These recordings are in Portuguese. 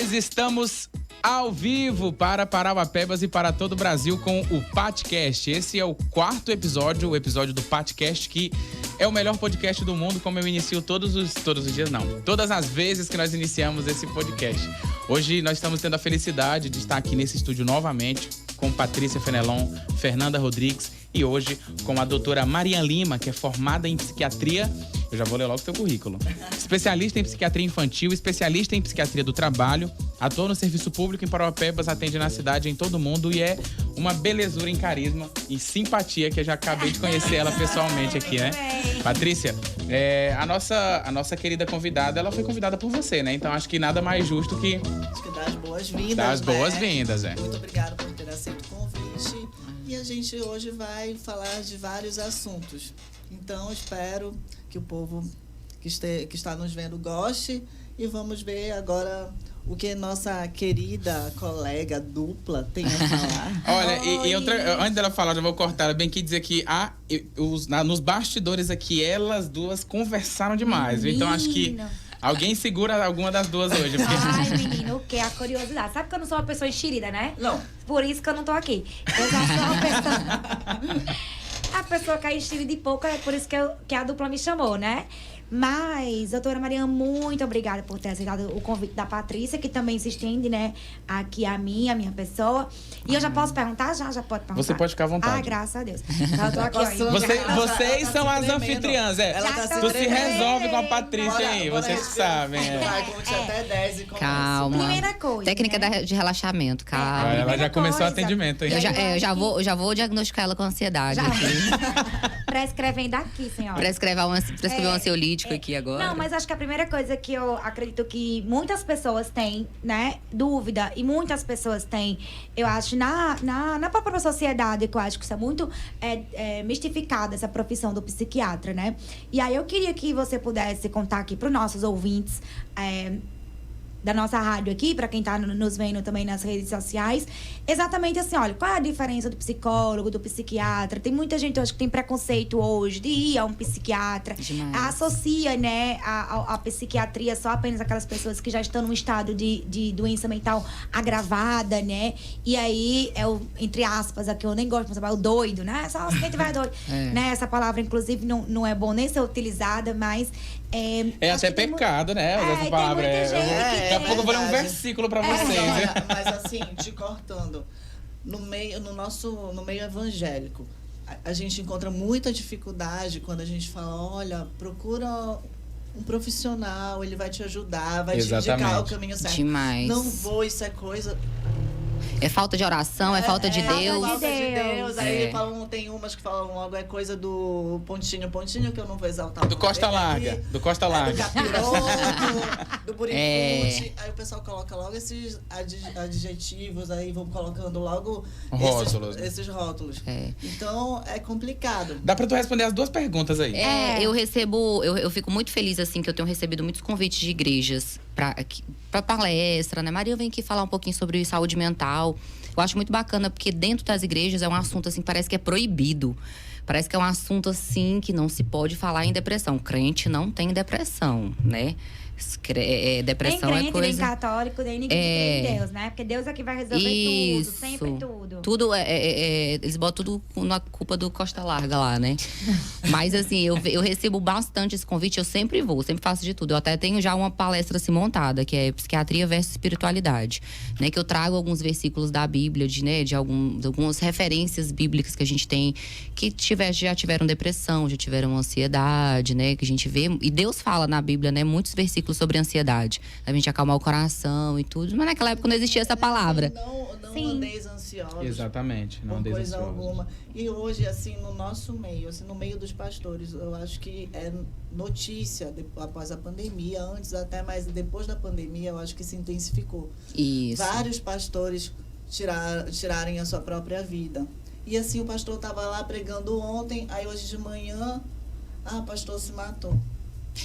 Nós estamos ao vivo para Parauapebas e para todo o Brasil com o Patcast. Esse é o quarto episódio, o episódio do Patcast, que é o melhor podcast do mundo, como eu inicio todos os dias, não. Todas as vezes que nós iniciamos esse podcast. Hoje nós estamos tendo a felicidade de estar aqui nesse estúdio novamente com Patrícia Fenelon, Fernanda Rodrigues e hoje com a doutora Marian Lima, que é formada em psiquiatria. Eu já vou ler logo o seu currículo. Especialista em psiquiatria infantil, especialista em psiquiatria do trabalho, atua no serviço público em Parauapebas, atende na cidade, em todo mundo e é uma belezura em carisma e simpatia, que eu já acabei de conhecer ela pessoalmente aqui, né? Patrícia, a nossa querida convidada, ela foi convidada por você, né? Então acho que nada mais justo que... Acho que dar as boas-vindas, Das boas-vindas, Muito obrigada por ter aceito o convite. E a gente hoje vai falar de vários assuntos. Então, espero que o povo que está nos vendo goste. E vamos ver agora o que nossa querida colega dupla tem a falar. Olha, e outra, antes dela falar, já vou cortar ela bem que dizer que nos bastidores aqui, elas duas conversaram demais. Menino. Então, acho que alguém segura alguma das duas hoje. Porque... Ai, menino, o que? A curiosidade. Sabe que eu não sou uma pessoa enxerida, né? Não. Por isso que eu não tô aqui. Eu já sou uma pessoa... A pessoa que é enxerida de pouco, é por isso que a dupla me chamou, né? Mas, doutora Marian, muito obrigada por ter aceitado o convite da Patrícia, que também se estende, né, aqui a minha pessoa. E eu já posso perguntar? Já pode perguntar. Você pode ficar à vontade. Ah, graças a Deus. Então, eu tô aqui, ó. Vocês são as tremendo. anfitriãs, é. Ela tá Tu se se resolve com a tremendo. Patrícia aí, vocês que sabem. Vai, conte até 10 e começa. Calma. Primeira coisa, Técnica né? de relaxamento, calma. Ela já começou o coisa. atendimento aí. Eu já vou diagnosticar ela com ansiedade aqui. Prescrevendo aqui, senhora. Prescrever um ansiolítico aqui agora. Não, mas acho que a primeira coisa que eu acredito que muitas pessoas têm, né, dúvida, e muitas pessoas têm, eu acho, na própria sociedade, que eu acho que isso é muito mistificado, essa profissão do psiquiatra, né? E aí eu queria que você pudesse contar aqui para os nossos ouvintes, da nossa rádio aqui, para quem tá nos vendo também nas redes sociais, exatamente assim, olha, qual é a diferença do psicólogo, do psiquiatra? Tem muita gente hoje que tem preconceito hoje de ir a um psiquiatra, Demais. associa, né, a psiquiatria só apenas aquelas pessoas que já estão num estado de doença mental agravada, né? E aí, entre aspas, aqui eu nem gosto de falar, o doido, né? Só quem tiver doido. Né? Essa palavra, inclusive, não é bom nem ser utilizada, mas... É até pecado, né? Essa palavra. Daqui a pouco eu vou ler um versículo pra vocês. Olha, mas assim, te cortando, no meio evangélico, a gente encontra muita dificuldade quando a gente fala, olha, procura um profissional, ele vai te ajudar, vai te indicar o caminho certo. Demais. Não vou, isso é coisa... É falta de oração, é falta de Deus. Falta de Deus. Aí É. falam, tem umas que falam logo, é coisa do pontinho, que eu não vou exaltar. Do Costa Larga. Do Costa Larga. Do capiroto, do buricute. Aí o pessoal coloca logo esses adjetivos, aí vão colocando logo Rótulos. esses rótulos. É. Então, é complicado. Dá pra tu responder as duas perguntas aí. Eu fico muito feliz, assim, que eu tenho recebido muitos convites de igrejas pra palestra, né? Maria, vem aqui falar um pouquinho sobre saúde mental. Eu acho muito bacana, porque dentro das igrejas é um assunto, assim, parece que é proibido. Parece que é um assunto, assim, que não se pode falar em depressão. Crente não tem depressão, né? Depressão nem crente, é coisa... nem católico, nem ninguém que crê em Deus, né? Porque Deus é que vai resolver tudo, sempre tudo. Tudo eles botam tudo na culpa do Costa Larga lá, né? Mas assim, eu recebo bastante esse convite, eu sempre vou, sempre faço de tudo. Eu até tenho já uma palestra assim montada, que é Psiquiatria versus Espiritualidade, né? Que eu trago alguns versículos da Bíblia, de algumas referências bíblicas que a gente tem, que já tiveram depressão, já tiveram ansiedade, né? Que a gente vê, e Deus fala na Bíblia, né? Muitos versículos sobre ansiedade, a gente acalmar o coração e tudo, mas naquela época não existia essa palavra. Não andeis ansiosos. Exatamente, não por andeis coisa ansiosos. alguma. E hoje, assim, no nosso meio, assim, no meio dos pastores, eu acho que é notícia após a pandemia, antes até, mas depois da pandemia, eu acho que se intensificou. Isso. Vários pastores tirarem a sua própria vida. E assim, o pastor estava lá pregando ontem, aí hoje de manhã, o pastor se matou.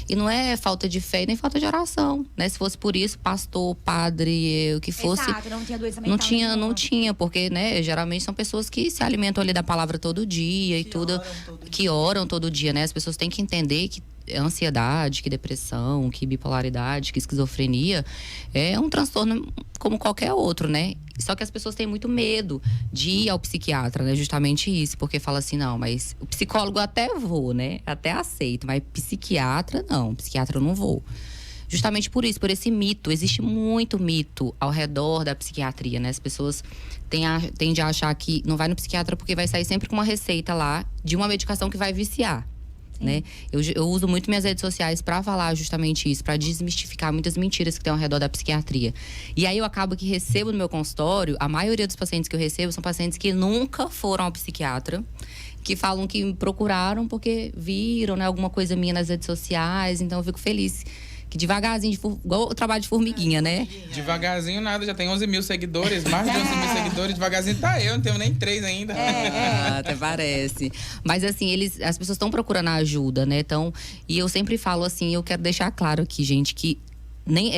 E não é falta de fé nem falta de oração, né? Se fosse por isso, pastor, padre, o que fosse... Exato, não tinha doença mental. Não tinha, porque, né, geralmente são pessoas que se alimentam ali da palavra todo dia e tudo. Que oram todo dia, né? As pessoas têm que entender que ansiedade, que depressão, que bipolaridade, que esquizofrenia é um transtorno como qualquer outro, né? Só que as pessoas têm muito medo de ir ao psiquiatra, né? Justamente isso, porque fala assim, não, mas o psicólogo até vou, né? Até aceito, mas psiquiatra não, psiquiatra eu não vou. Justamente por isso, por esse mito. Existe muito mito ao redor da psiquiatria, né? As pessoas tendem a achar que não vai no psiquiatra porque vai sair sempre com uma receita lá de uma medicação que vai viciar. Né? Eu uso muito minhas redes sociais para falar justamente isso, para desmistificar muitas mentiras que tem ao redor da psiquiatria. E aí eu acabo que recebo no meu consultório, a maioria dos pacientes que eu recebo são pacientes que nunca foram ao psiquiatra, que falam que me procuraram porque viram, né, alguma coisa minha nas redes sociais, então eu fico feliz. Que devagarzinho, igual o trabalho de formiguinha, né? Devagarzinho nada, já tem 11 mil seguidores, mais de 11 mil seguidores. Devagarzinho tá eu, não tenho nem 3 ainda. Até parece. Mas assim, as pessoas estão procurando ajuda, né? E eu sempre falo assim, eu quero deixar claro aqui, gente, que nem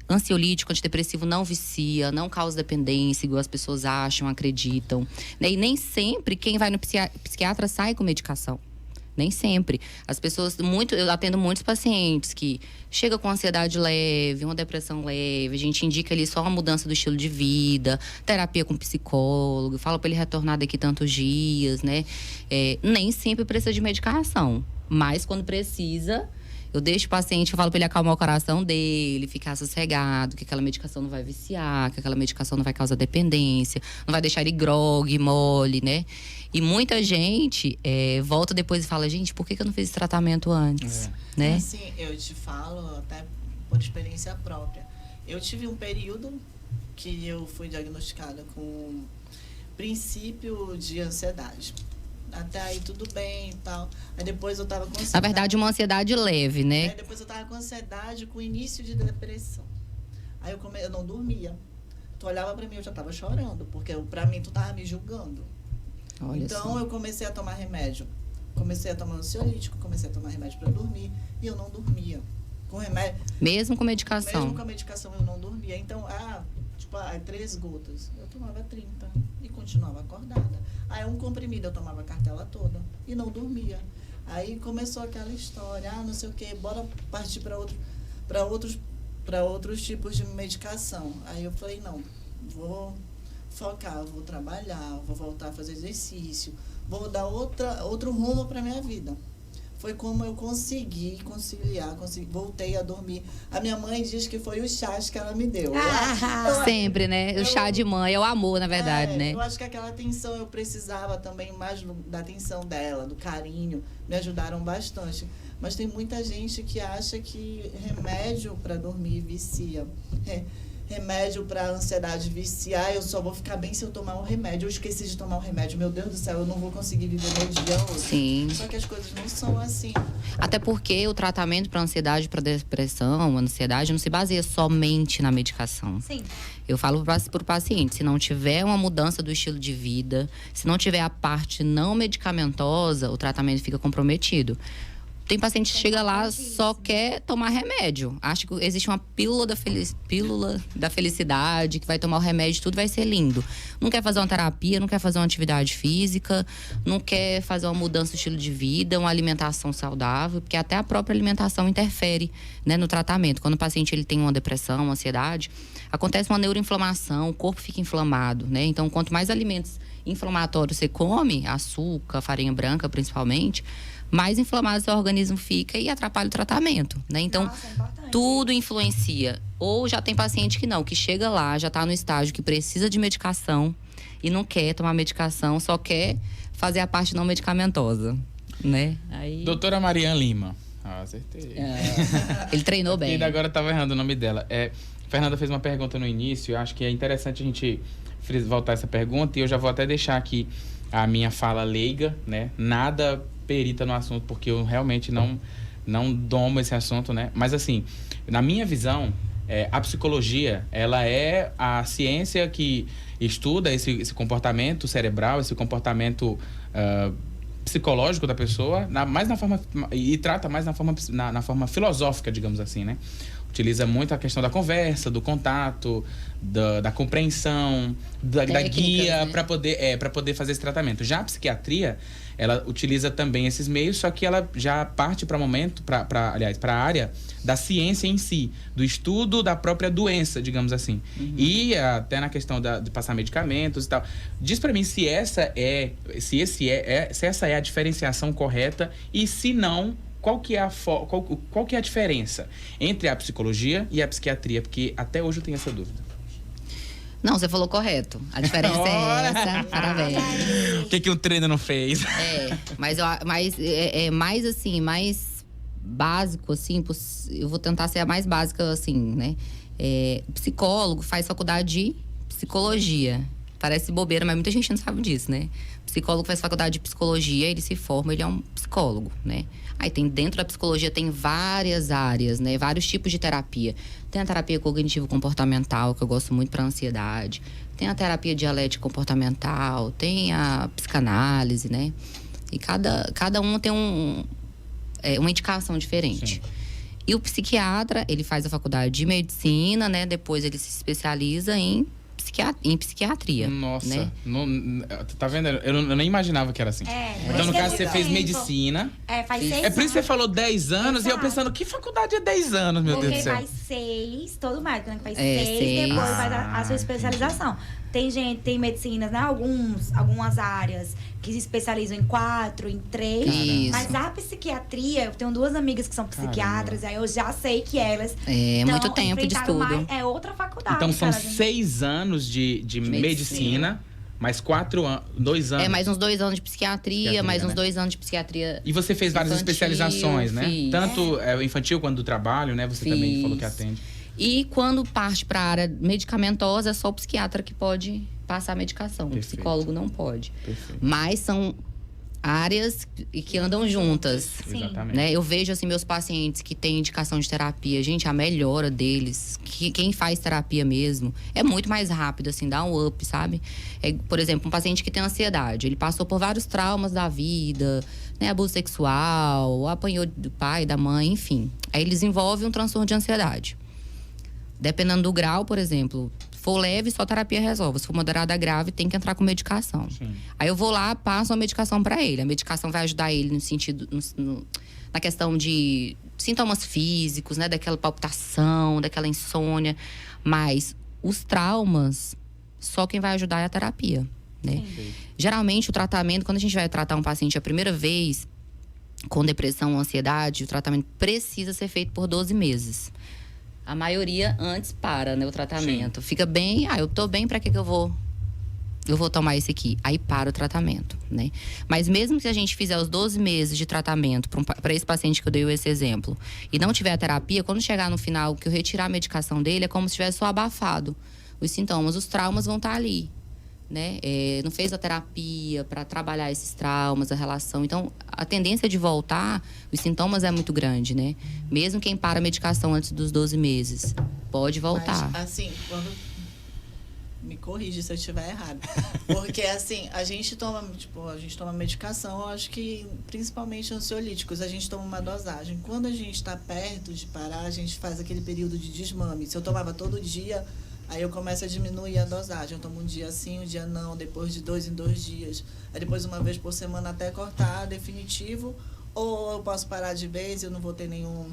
ansiolítico, antidepressivo não vicia, não causa dependência, igual as pessoas acham, acreditam. Né? E nem sempre quem vai no psiquiatra sai com medicação. Nem sempre. As pessoas, eu atendo muitos pacientes que chegam com ansiedade leve, uma depressão leve, a gente indica ali só uma mudança do estilo de vida, terapia com psicólogo, fala para ele retornar daqui tantos dias, né? Nem sempre precisa de medicação, mas quando precisa, eu deixo o paciente, eu falo para ele acalmar o coração dele, ficar sossegado, que aquela medicação não vai viciar, que aquela medicação não vai causar dependência, não vai deixar ele grogue, mole, né? E muita gente volta depois e fala, gente, por que eu não fiz esse tratamento antes? Né? Assim, eu te falo até por experiência própria. Eu tive um período que eu fui diagnosticada com princípio de ansiedade. Até aí tudo bem e tal. Aí depois eu tava com ansiedade. Na verdade, uma ansiedade leve, né? Aí depois eu tava com ansiedade, com início de depressão. Aí eu não dormia. Tu olhava pra mim, eu já tava chorando, porque pra mim tu tava me julgando. Olha então só. eu comecei a tomar remédio. Comecei a tomar ansiolítico, comecei a tomar remédio pra dormir. E eu não dormia. Com remédio. Mesmo com medicação? Mesmo com a medicação eu não dormia. Então, 3 gotas. Eu tomava 30 e continuava acordada. Aí um comprimido eu tomava a cartela toda e não dormia. Aí começou aquela história, não sei o quê, bora partir para outros tipos de medicação. Aí eu falei, não, vou focar, vou trabalhar, vou voltar a fazer exercício, vou dar outro rumo para minha vida. Foi como eu consegui conciliar, voltei a dormir. A minha mãe diz que foi os chás que ela me deu. Sempre, né? O chá de mãe, é o amor, na verdade, né? Eu acho que aquela atenção eu precisava também mais da atenção dela, do carinho. Me ajudaram bastante. Mas tem muita gente que acha que remédio para dormir vicia. Remédio para ansiedade viciar, eu só vou ficar bem se eu tomar um remédio. Eu esqueci de tomar um remédio, meu Deus do céu, eu não vou conseguir viver meu dia hoje. Sim. Só que as coisas não são assim. Até porque o tratamento para ansiedade, para depressão, ansiedade, não se baseia somente na medicação. Sim. Eu falo para o paciente, se não tiver uma mudança do estilo de vida, se não tiver a parte não medicamentosa, o tratamento fica comprometido. Tem paciente que chega lá, só quer tomar remédio. Acha que existe uma pílula da felicidade, que vai tomar o remédio, tudo vai ser lindo. Não quer fazer uma terapia, não quer fazer uma atividade física, não quer fazer uma mudança do estilo de vida, uma alimentação saudável, porque até a própria alimentação interfere, né, no tratamento. Quando o paciente ele tem uma depressão, uma ansiedade, acontece uma neuroinflamação, o corpo fica inflamado, né? Então, quanto mais alimentos inflamatórios você come, açúcar, farinha branca principalmente, mais inflamado seu organismo fica e atrapalha o tratamento, né? Então, tudo influencia. Ou já tem paciente que não, que chega lá, já está no estágio que precisa de medicação e não quer tomar medicação, só quer fazer a parte não medicamentosa, né? Aí... Doutora Mariane Lima. Acertei. Ele treinou bem. E agora eu tava errando o nome dela. Fernanda fez uma pergunta no início, eu acho que é interessante a gente voltar essa pergunta, e eu já vou até deixar aqui a minha fala leiga, né? Nada perita no assunto, porque eu realmente não domo esse assunto, né? Mas assim, na minha visão, a psicologia, ela é a ciência que estuda esse comportamento cerebral, esse comportamento psicológico da pessoa, e trata mais na forma filosófica, digamos assim, né? Utiliza muito a questão da conversa, do contato, da compreensão, da guia, né? para poder fazer esse tratamento. Já a psiquiatria, ela utiliza também esses meios, só que ela já parte para a área da ciência em si, do estudo da própria doença, digamos assim. E até na questão de passar medicamentos e tal. Diz para mim se essa é a diferenciação correta e se não, qual que é a diferença entre a psicologia e a psiquiatria? Porque até hoje eu tenho essa dúvida. Não, você falou correto. A diferença é essa. Parabéns. O que um treino não fez? Mas é mais assim, mais básico, assim. Eu vou tentar ser a mais básica, assim, né? Psicólogo faz faculdade de psicologia. Parece bobeira, mas muita gente não sabe disso, né? Psicólogo faz faculdade de psicologia, ele se forma, ele é um psicólogo, né? Aí dentro da psicologia tem várias áreas, né? Vários tipos de terapia. Tem a terapia cognitivo-comportamental, que eu gosto muito para ansiedade. Tem a terapia dialético-comportamental, tem a psicanálise, né? E cada um tem uma indicação diferente. Sim. E o psiquiatra, ele faz a faculdade de medicina, né? Depois ele se especializa em psiquiatria. Nossa, né? Tá vendo? Eu nem imaginava que era assim. Então, no caso, você fez medicina. Faz 6 anos. É por isso que você falou 10 anos. Exato. E eu pensando, que faculdade é 10 anos, meu Deus do céu? Porque faz 6, todo médico, né? Faz 6, depois faz a sua especialização. Tem medicinas, né? Algumas áreas que se especializam em 4, em 3. Isso. Mas a psiquiatria, eu tenho 2 amigas que são psiquiatras, aí eu já sei que elas. Muito tempo de estudo. É outra faculdade. Então são 6 anos de medicina, mais 2 anos. Mais uns 2 anos de psiquiatria, mais uns 2 anos de psiquiatria. E você fez várias especializações, né? Fiz. Tanto infantil quanto do trabalho, né? Você também falou que atende. E quando parte para a área medicamentosa, é só o psiquiatra que pode passar a medicação. Perfeito. O psicólogo não pode. Perfeito. Mas são áreas que andam juntas. Sim. Exatamente. Né? Eu vejo assim meus pacientes que têm indicação de terapia, gente, a melhora deles, quem faz terapia mesmo, é muito mais rápido, assim, dá um up, sabe? Por exemplo, um paciente que tem ansiedade, ele passou por vários traumas da vida, né? Abuso sexual, apanhou do pai, da mãe, enfim. Aí ele desenvolve um transtorno de ansiedade. Dependendo do grau, por exemplo, se for leve, só terapia resolve. Se for moderada, grave, tem que entrar com medicação. Sim. Aí eu vou lá, passo a medicação para ele. A medicação vai ajudar ele no sentido, na questão de sintomas físicos, né? Daquela palpitação, daquela insônia. Mas os traumas, só quem vai ajudar é a terapia, né? Geralmente, o tratamento, quando a gente vai tratar um paciente a primeira vez com depressão ou ansiedade, o tratamento precisa ser feito por 12 meses. A maioria antes para, né, o tratamento. Sim. Fica bem, eu tô bem, pra que eu vou tomar esse aqui? Aí para o tratamento, né? Mas mesmo que a gente fizer os 12 meses de tratamento para esse paciente que eu dei esse exemplo, e não tiver a terapia, quando chegar no final, que eu retirar a medicação dele, é como se tivesse só abafado os sintomas. Os traumas vão estar ali, né? Não fez a terapia para trabalhar esses traumas, a relação. Então, a tendência de voltar, os sintomas é muito grande, né? Mesmo quem para a medicação antes dos 12 meses, pode voltar. Mas, assim, me corrige se eu estiver errado. Porque, assim, a gente toma medicação, eu acho que principalmente ansiolíticos, a gente toma uma dosagem. Quando a gente está perto de parar, a gente faz aquele período de desmame. Se eu tomava todo dia, aí eu começo a diminuir a dosagem. Eu tomo um dia sim, um dia não, depois de 2 em 2 dias. Aí depois, uma vez por semana, até cortar definitivo. Ou eu posso parar de vez e eu não vou ter nenhum...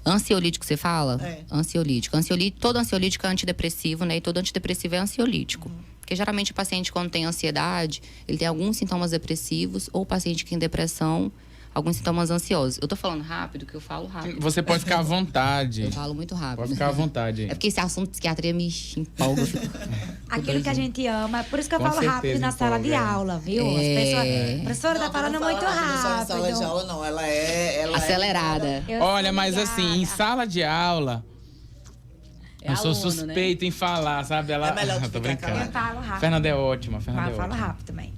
Ansiolítico, você fala? Ansiolítico. Todo ansiolítico é antidepressivo, né? E todo antidepressivo é ansiolítico. Porque geralmente o paciente, quando tem ansiedade, ele tem alguns sintomas depressivos. Ou o paciente que tem depressão, alguns sintomas ansiosos. Eu tô falando rápido, que eu falo rápido. Você pode ficar à vontade. Eu falo muito rápido. Pode ficar à vontade. É porque esse assunto de psiquiatria me empolga. Aquilo que a gente ama. É por isso que eu Com falo rápido na sala de aula, viu? As pessoas, a professora tá falando muito rápido. Não, sala de aula não. Ela é acelerada. Olha, mas assim, em sala de aula... eu sou suspeito, né, em falar, sabe? Ela... É melhor tu tô ficar brincando. Eu falo rápido. Fernanda é ótima. Eu falo rápido também.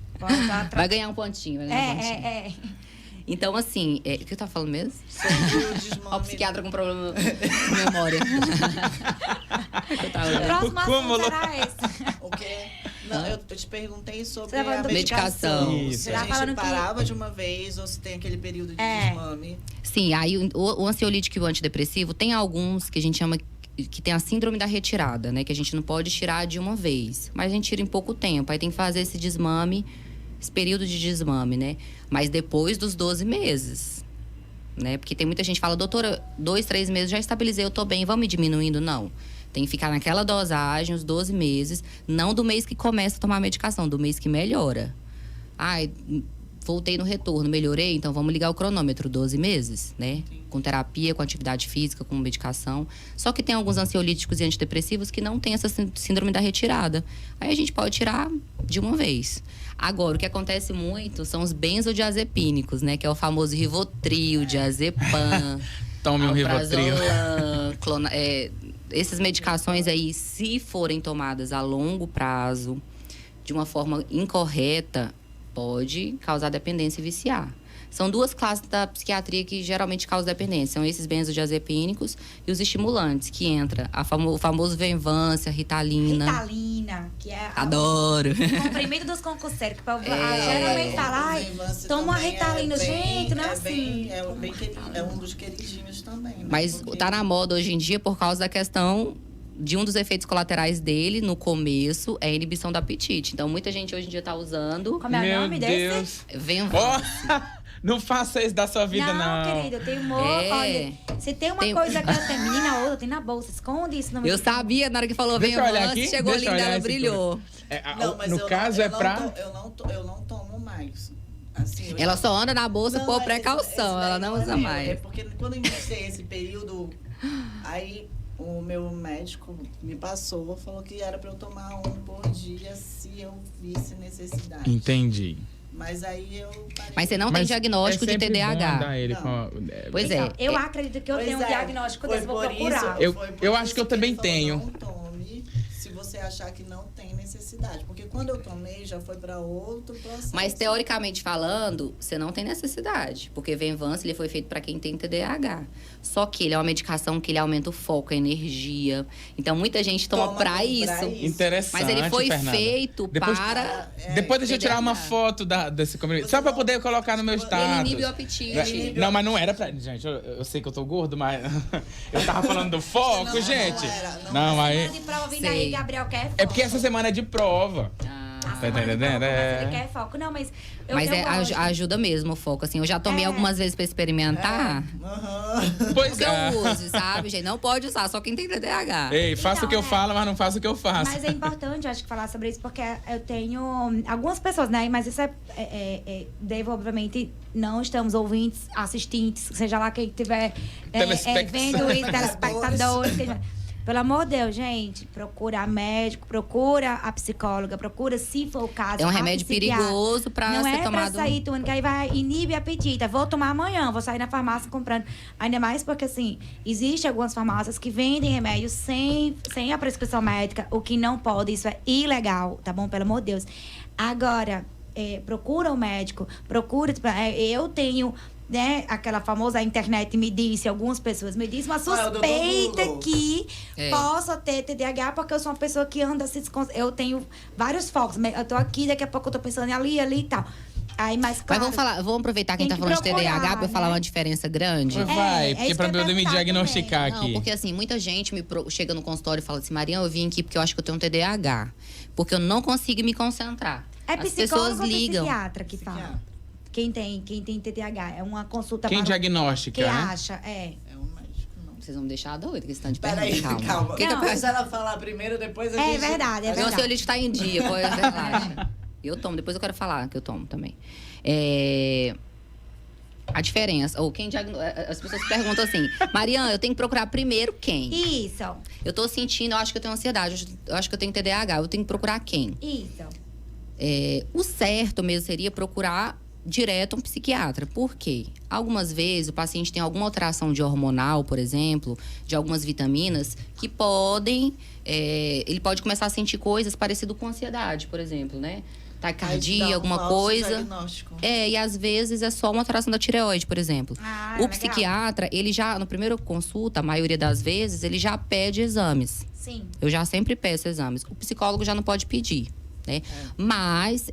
Vai ganhar um pontinho. Então, assim, o que eu tava falando mesmo? Ó, o psiquiatra com problema de memória. Próximo assunto será esse. O quê? Não, eu te perguntei sobre Você tá falando a do medicação. Isso. Se Você tá a gente falando que- parava de uma vez ou se tem aquele período de desmame. Sim, aí o ansiolítico e o antidepressivo, tem alguns que a gente chama que tem a síndrome da retirada, né? Que a gente não pode tirar de uma vez. Mas a gente tira em pouco tempo. Aí tem que fazer esse desmame, esse período de desmame, né? Mas depois dos 12 meses, né? Porque tem muita gente que fala, doutora, 2, 3 meses já estabilizei, eu tô bem, vamos me diminuindo? Não. Tem que ficar naquela dosagem, os 12 meses. Não do mês que começa a tomar a medicação, do mês que melhora. Ai, voltei no retorno, melhorei, então vamos ligar o cronômetro, 12 meses, né? Com terapia, com atividade física, com medicação. Só que tem alguns ansiolíticos e antidepressivos que não tem essa síndrome da retirada. Aí a gente pode tirar de uma vez. Agora, o que acontece muito são os benzodiazepínicos, né? Que é o famoso Rivotril, diazepam, Tome um Rivotril. alprazolam, essas medicações aí, se forem tomadas a longo prazo, de uma forma incorreta, pode causar dependência e viciar. São duas classes da psiquiatria que geralmente causam dependência. São esses benzodiazepínicos e os estimulantes, que entra o famoso Venvância, Ritalina. Ritalina, que é Adoro! o comprimido dos concurseiros. Que geralmente fala, ai, Venvance toma uma também Ritalina. Gente, não é bem- assim. É um dos queridinhos também. Né? Mas Porque- tá na moda hoje em dia por causa da questão de um dos efeitos colaterais dele, no começo, é a inibição do apetite. Então, muita gente hoje em dia tá usando Como é o Meu nome Deus. desse? Venvance. Ó, não faça isso da sua vida, não. querido, eu tenho humor. É. Olha, se tem uma Tem- coisa que eu tenho, menina, outra, tem na bolsa. Esconde isso. Não Eu sabia, na hora que falou Deixa eu olhar Venvance, aqui, chegou deixa eu ali olhar dela, esse brilhou. Não, mas no eu caso, não, é pra... eu não tomo mais. Assim, eu Ela já- só anda na bolsa Não, por esse precaução, daí ela não é usa meu. mais. É porque quando eu iniciei esse período, aí o meu médico me passou, falou que era para eu tomar um por dia se eu visse necessidade. Entendi. Mas aí eu parei. Mas você não tem Mas diagnóstico é de sempre bom TDAH. andar ele Não. com- Pois Então, é. eu acredito que eu Pois tenho um é, diagnóstico foi desse, vou por procurar. isso- Eu- foi por eu isso acho que eu ele também falou, tenho. Não tome se você achar que não tem necessidade. Porque quando eu tomei, já foi para outro processo. Mas teoricamente falando, você não tem necessidade, porque Venvance ele foi feito para quem tem TDAH. Só que ele é uma medicação que ele aumenta o foco, a energia. Então muita gente toma Toma para pra isso. isso. Interessante, Mas ele foi Fernanda. feito Depois- para Depois deixa eu tirar uma TDAH. foto desse comprimido. Você Só pra não- poder colocar no meu Ele status. Ele inibe o apetite. Não, mas não era pra... Gente, eu sei que eu tô gordo, mas... eu tava falando do foco, Não, gente. não era, não Não, aí... Semana de prova vindo Sei. aí, Gabriel quer foco. É porque essa semana é de prova. A Tá semana de entendendo? prova, É. mas ele quer foco. Não, mas eu Mas gosto. ajuda mesmo o foco, assim. Eu já tomei É. algumas vezes pra experimentar. Aham. Pois Porque é. eu use, sabe, gente? Não pode usar, só quem tem TDAH. Ei, faça Então, o que eu é. falo, mas não faça o que eu faço. Mas é importante, acho que, falar sobre isso, porque eu tenho algumas pessoas, né? Mas isso devo, obviamente, não estamos ouvintes, assistentes, seja lá quem estiver vendo isso, telespectadores. Pelo amor de Deus, gente, procura médico, procura a psicóloga, procura, se for o caso, É um a remédio psiquiatra. perigoso pra Não ser é tomado. pra sair tomando, que aí vai inibe apetite. Vou tomar amanhã, vou sair na farmácia comprando. Ainda mais porque, assim, existe algumas farmácias que vendem remédios sem a prescrição médica, o que não pode, isso é ilegal, tá bom? Pelo amor de Deus. Agora, procura o médico, eu tenho... Né? Aquela famosa, a internet me disse, algumas pessoas me dizem, uma o doutor suspeita Google. que É. possa ter TDAH, porque eu sou uma pessoa que anda se eu tenho vários focos. Eu tô aqui, daqui a pouco eu tô pensando ali e tal. Aí, mas claro, Mas vamos aproveitar quem tem tá que falando de TDAH procurar, pra eu falar né? uma diferença grande. Vai, é porque isso pra que eu ia eu me perguntar diagnosticar Não, aqui. porque assim, muita gente chega no consultório e fala assim, Mariana, eu vim aqui porque eu acho que eu tenho um TDAH. Porque eu não consigo me concentrar. é As psicólogo pessoas ou ligam. psiquiatra que fala? Psiquiatra. Quem tem TDAH. É uma consulta Quem para diagnostica, quem né? acha, É um médico, não. Vocês vão me deixar doido com esse tanto de Peraí, pergunta. calma. O que que Não. Deixa ela falar primeiro, depois a É gente... verdade, é Meu verdade. ansiolítico tá em dia, pô, relaxa. Eu tomo, depois eu quero falar que eu tomo também. A diferença, ou as pessoas perguntam assim, Mariana, eu tenho que procurar primeiro quem? Isso, Eu tô sentindo, eu acho que eu tenho ansiedade, eu acho que eu tenho TDAH, eu tenho que procurar quem? isso. O certo mesmo seria procurar direto um psiquiatra. Por quê? Algumas vezes o paciente tem alguma alteração de hormonal, por exemplo, de algumas vitaminas, que podem... ele pode começar a sentir coisas parecidas com ansiedade, por exemplo, né? Taquicardia, alguma coisa. E às vezes é só uma alteração da tireoide, por exemplo. Ah, O legal. psiquiatra, ele já, no primeiro consulta, a maioria das vezes, ele já pede exames. Sim. Eu já sempre peço exames. O psicólogo já não pode pedir. né? Mas,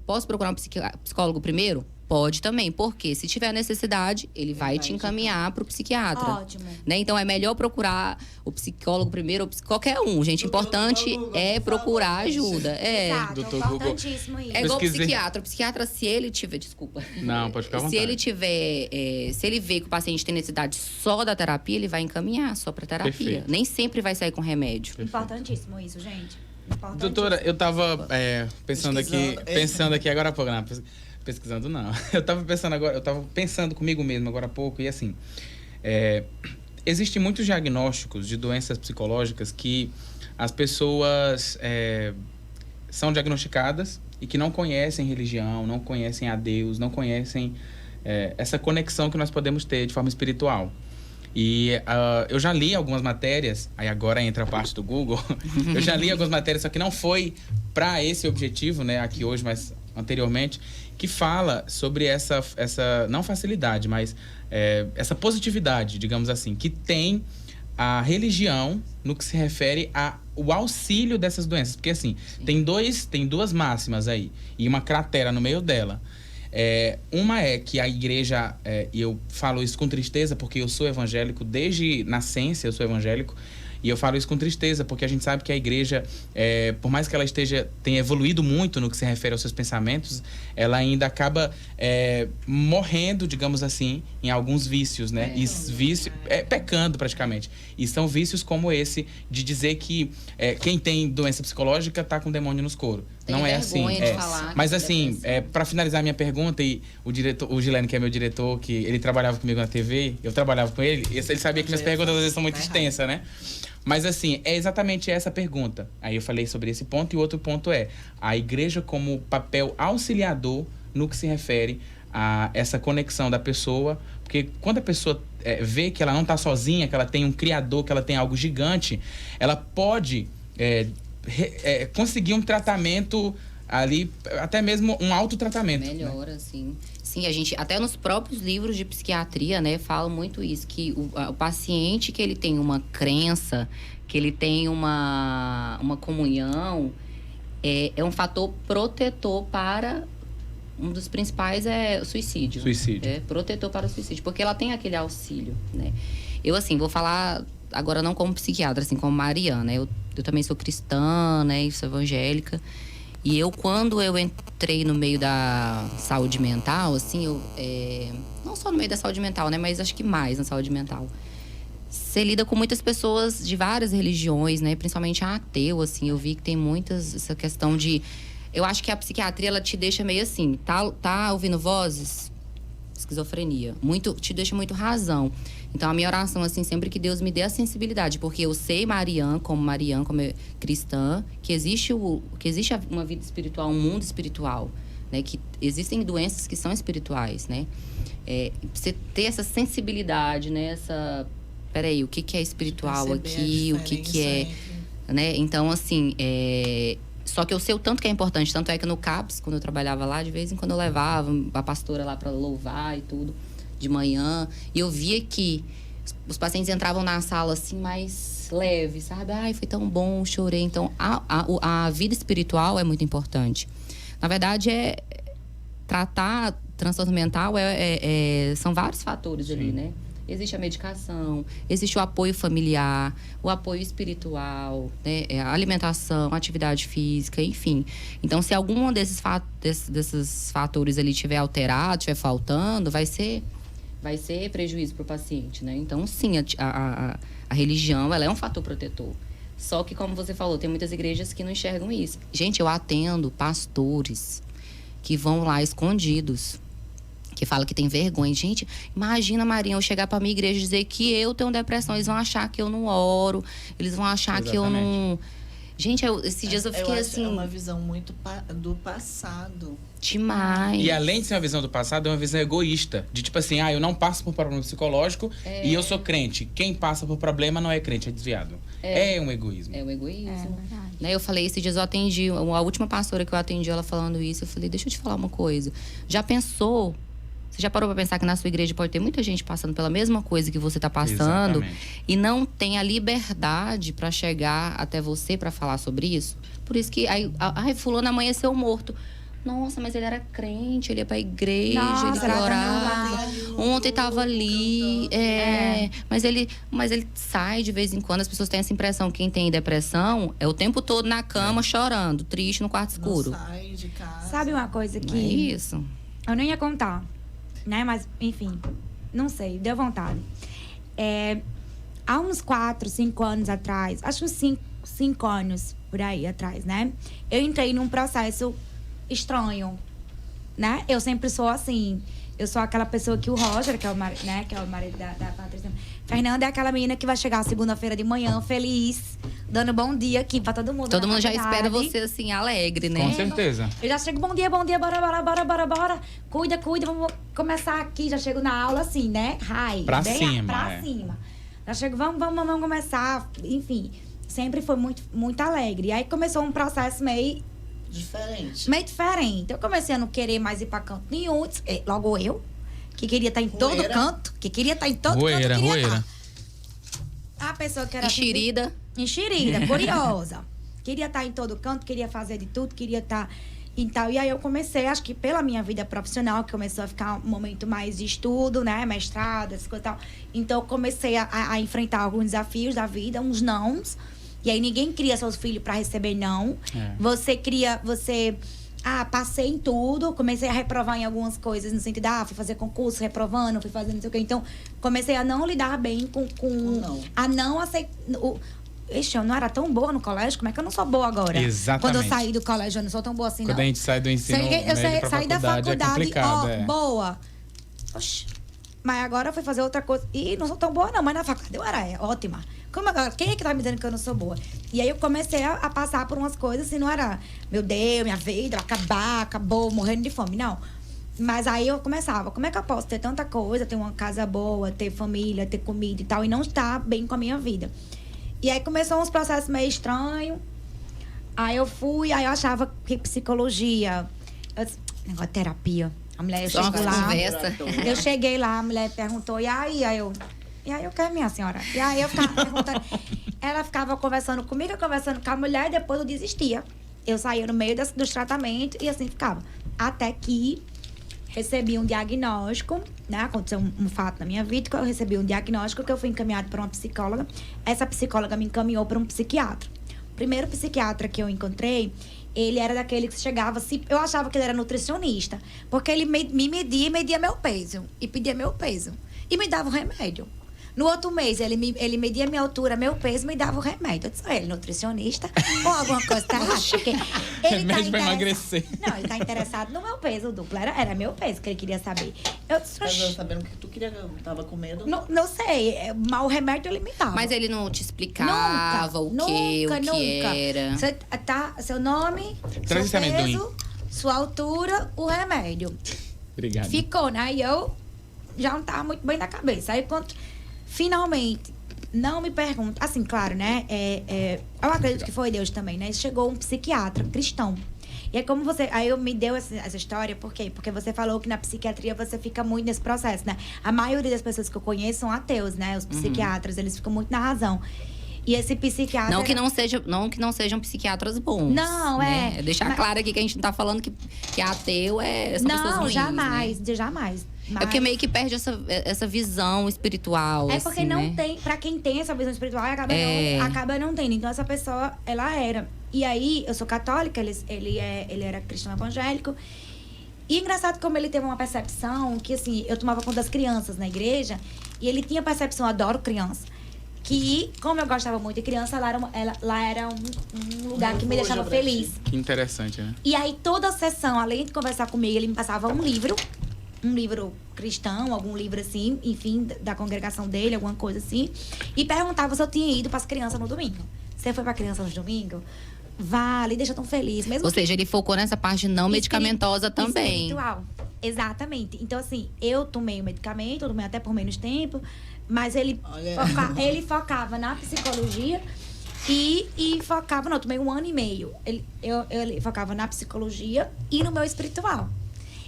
posso procurar um psicólogo primeiro? Pode também, porque se tiver necessidade, ele vai te encaminhar para o psiquiatra. Ótimo. Né? Então, é melhor procurar o psicólogo primeiro, qualquer um, gente. O importante é procurar ajuda. Exato, Doutor importantíssimo isso. É igual o Pesquisei. psiquiatra. O psiquiatra, se ele tiver... Desculpa. Não, pode ficar à Se vontade. ele tiver... se ele vê que o paciente tem necessidade só da terapia, ele vai encaminhar só para terapia. Perfeito. Nem sempre vai sair com remédio. Importantíssimo isso, gente. Doutora, eu tava pensando aqui agora há pouco. Não, pesquisando não. Eu tava pensando comigo mesmo agora há pouco. E assim, existem muitos diagnósticos de doenças psicológicas que as pessoas são diagnosticadas e que não conhecem religião, não conhecem a Deus, não conhecem essa conexão que nós podemos ter de forma espiritual. E eu já li algumas matérias, aí agora entra a parte do Google, eu já li algumas matérias, só que não foi para esse objetivo, né, aqui hoje, mas anteriormente, que fala sobre essa não facilidade, mas essa positividade, digamos assim, que tem a religião no que se refere ao auxílio dessas doenças. Porque assim, tem duas máximas aí, e uma cratera no meio dela. Uma é que a igreja, e eu falo isso com tristeza porque eu sou evangélico, desde nascença eu sou evangélico, e eu falo isso com tristeza porque a gente sabe que a igreja, por mais que ela tenha evoluído muito no que se refere aos seus pensamentos, ela ainda acaba morrendo, digamos assim, em alguns vícios, né? Pecando praticamente. E são vícios como esse de dizer que quem tem doença psicológica tá com demônio nos coros. Não é assim. De falar Mas assim, para finalizar minha pergunta, e o Gilene, que é meu diretor, que ele trabalhava comigo na TV, eu trabalhava com ele, ele sabia que minhas perguntas às vezes são muito extensas, né? Mas assim, é exatamente essa pergunta. Aí eu falei sobre esse ponto, e o outro ponto é a igreja como papel auxiliador no que se refere a essa conexão da pessoa, porque quando a pessoa vê que ela não está sozinha, que ela tem um criador, que ela tem algo gigante, ela pode conseguir um tratamento ali, até mesmo um autotratamento. Melhor, né? assim. Sim, a gente, até nos próprios livros de psiquiatria, né, fala muito isso, que o paciente que ele tem uma crença, que ele tem uma comunhão, é um fator protetor para... Um dos principais é o suicídio. É protetor para o suicídio, porque ela tem aquele auxílio, né? Eu, assim, vou falar agora não como psiquiatra, assim, como Mariana, né? Eu também sou cristã, né? E sou evangélica. E quando eu entrei no meio da saúde mental, assim, não só no meio da saúde mental, né? Mas acho que mais na saúde mental. Você lida com muitas pessoas de várias religiões, né? Principalmente ateu, assim. Eu vi que tem essa questão de... Eu acho que a psiquiatria, ela te deixa meio assim, tá ouvindo vozes? Esquizofrenia. Te deixa muito razão. Então, a minha oração, assim, sempre que Deus me dê a sensibilidade, porque eu sei, Mariana, como cristã, que existe uma vida espiritual, um mundo espiritual, né? Que existem doenças que são espirituais, né? Você ter essa sensibilidade, né? Peraí, o que é espiritual aqui? O que é... Né? Então, assim, só que eu sei o tanto que é importante. Tanto é que no CAPS, quando eu trabalhava lá, de vez em quando eu levava a pastora lá para louvar e tudo, de manhã. E eu via que os pacientes entravam na sala assim, mais leve, sabe? Ai, foi tão bom, chorei. Então, a vida espiritual é muito importante. Na verdade, tratar transtorno mental são vários fatores ali, né? Existe a medicação, existe o apoio familiar, o apoio espiritual, né? A alimentação, a atividade física, enfim. Então, se algum desses fatores ali estiver alterado, estiver faltando, vai ser prejuízo para o paciente, né? Então, sim, a religião, ela é um fator protetor. Só que, como você falou, tem muitas igrejas que não enxergam isso. Gente, eu atendo pastores que vão lá escondidos, que fala que tem vergonha. Gente, imagina, Marinha, eu chegar pra minha igreja e dizer que eu tenho depressão. Eles vão achar que eu não oro. Eles vão achar que eu não... Gente, esses dias eu fiquei assim... É uma visão muito do passado. Demais. E além de ser uma visão do passado, é uma visão egoísta. De tipo assim, eu não passo por problema psicológico e eu sou crente. Quem passa por problema não é crente, é desviado. É um egoísmo. É um egoísmo. Né? Eu falei, esses dias eu atendi... A última pastora que eu atendi, ela falando isso, eu falei, deixa eu te falar uma coisa. Já pensou... Você já parou pra pensar que na sua igreja pode ter muita gente passando pela mesma coisa que você tá passando? Exatamente. E não tem a liberdade pra chegar até você pra falar sobre isso? Por isso que aí fulano amanheceu morto. Nossa, mas ele era crente, ele ia pra igreja, Nossa, ele era orava. tão Ontem tava ali. Mas ele sai de vez em quando. As pessoas têm essa impressão que quem tem depressão é o tempo todo na cama, chorando, triste no quarto escuro. Não sai de casa. Sabe uma coisa Não é que isso. eu nem ia contar, né? Mas, enfim, não sei, deu vontade. Há uns 4, 5 anos atrás, acho que uns 5 anos por aí atrás, né? Eu entrei num processo estranho, né? Eu sempre sou assim. Eu sou aquela pessoa que o Roger, que é o marido da Patrícia. Fernanda é aquela menina que vai chegar segunda-feira de manhã, feliz, dando bom dia aqui pra todo mundo. Todo mundo já faculdade. espera você, assim, alegre, né? Com certeza. Eu já chego, bom dia, bora. Cuida, vamos começar aqui. Já chego na aula assim, né? Pra cima, Pra cima. Já chego, vamos começar. Enfim, sempre foi muito, muito alegre. E aí começou um processo meio diferente. Eu comecei a não querer mais ir pra canto nenhum. Logo eu, que queria estar em todo canto. Roeira. A pessoa que era Enxerida. Enxerida, curiosa. Queria estar em todo canto, queria fazer de tudo, queria estar e tal. E aí eu comecei, acho que pela minha vida profissional, que começou a ficar um momento mais de estudo, né? Mestrado, essas coisas e tal. Então eu comecei a enfrentar alguns desafios da vida, uns nãos. E aí ninguém cria seus filhos para receber não. Passei em tudo, comecei a reprovar em algumas coisas, no sentido, fui fazer concurso, reprovando, fui fazendo não sei o quê. Então, comecei a não lidar bem com a não aceitar. Eu não era tão boa no colégio, como é que eu não sou boa agora? Exatamente. Quando eu saí do colégio, eu não sou tão boa assim, Quando a gente sai do ensino médio pra saí da faculdade, é complicado, boa. Oxi. Mas agora eu fui fazer outra coisa. E não sou tão boa, não. Mas na faculdade eu era ótima. Como agora? Quem é que tá me dizendo que eu não sou boa? E aí eu comecei a passar por umas coisas assim, não era, meu Deus, minha vida vai acabou, morrendo de fome. Não. Mas aí eu começava, como é que eu posso ter tanta coisa, ter uma casa boa, ter família, ter comida e tal, e não estar bem com a minha vida? E aí começou uns processos meio estranhos. Aí eu achava que psicologia, negócio de terapia. A mulher Só chegou uma lá. conversa. Eu cheguei lá, a mulher perguntou, e aí eu quero, minha senhora. E aí eu ficava perguntando. Ela ficava conversando comigo, conversando com a mulher, e depois eu desistia. Eu saía no meio dos tratamentos e assim ficava. Até que recebi um diagnóstico, né? Aconteceu um fato na minha vida, que eu recebi um diagnóstico, que eu fui encaminhada para uma psicóloga. Essa psicóloga me encaminhou para um psiquiatra. O primeiro psiquiatra que eu encontrei, ele era daquele que chegava... Eu achava que ele era nutricionista. Porque ele me media meu peso. E pedia meu peso. E me dava o remédio. No outro mês, ele media minha altura, meu peso, me dava o remédio. Eu disse, ele nutricionista ou alguma coisa tá errada? Porque ele remédio pra emagrecer. Não, ele tá interessado no meu peso duplo. Era meu peso que ele queria saber. Eu disse, Tava sabendo que tu tava com medo? não sei, mas o remédio ele me dava. Mas ele não te explicava o que era. Seu nome, Traz seu esse amendoim. peso, sua altura, o remédio. Obrigado. Ficou, né? E eu já não tava muito bem na cabeça. Aí quando finalmente, não me pergunta, assim, claro, né? Eu acredito que foi Deus também, né? Chegou um psiquiatra cristão. E é como você... Aí eu me deu essa história, por quê? Porque você falou que na psiquiatria você fica muito nesse processo, né? A maioria das pessoas que eu conheço são ateus, né? Os psiquiatras, eles ficam muito na razão. E esse psiquiatra... Não que não sejam psiquiatras bons. Não, né? Deixar claro aqui que a gente não tá falando que ateu são pessoas ruins, jamais, né? jamais. É porque meio que perde essa visão espiritual. É porque assim, não né? tem... Pra quem tem essa visão espiritual, acaba não tendo. Então, essa pessoa, ela era. E aí, eu sou católica, ele era cristão evangélico. E engraçado como ele teve uma percepção que, assim, eu tomava conta das crianças na igreja. E ele tinha percepção, adoro criança. Que, como eu gostava muito de criança, lá era um lugar que me deixava feliz. Que interessante, né? E aí, toda a sessão, além de conversar comigo, ele me passava um livro cristão, algum livro assim, enfim, da congregação dele, alguma coisa assim. E perguntava se eu tinha ido para as crianças no domingo. Você foi para crianças no domingo? Vale, deixa tão feliz. Mesmo Ou seja, ele focou nessa parte não medicamentosa também. Espiritual. Exatamente. Então, assim, eu tomei o medicamento, eu tomei até por menos tempo, mas ele focava na psicologia e focava... Não, eu tomei 1 ano e meio. Ele focava na psicologia e no meu espiritual.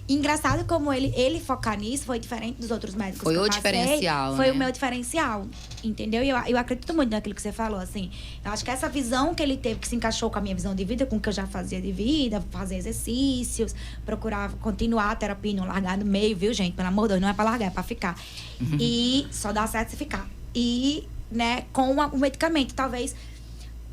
Engraçado como ele focar nisso foi diferente dos outros médicos. Foi que eu o passei, diferencial, Foi né? o meu diferencial, entendeu? E eu acredito muito naquilo que você falou, assim. Eu acho que essa visão que ele teve, que se encaixou com a minha visão de vida, com o que eu já fazia de vida, fazer exercícios, procurar continuar a terapia e não largar no meio, viu, gente? Pelo amor de Deus, não é pra largar, é pra ficar. E só dá certo se ficar. E, né, com o medicamento, talvez...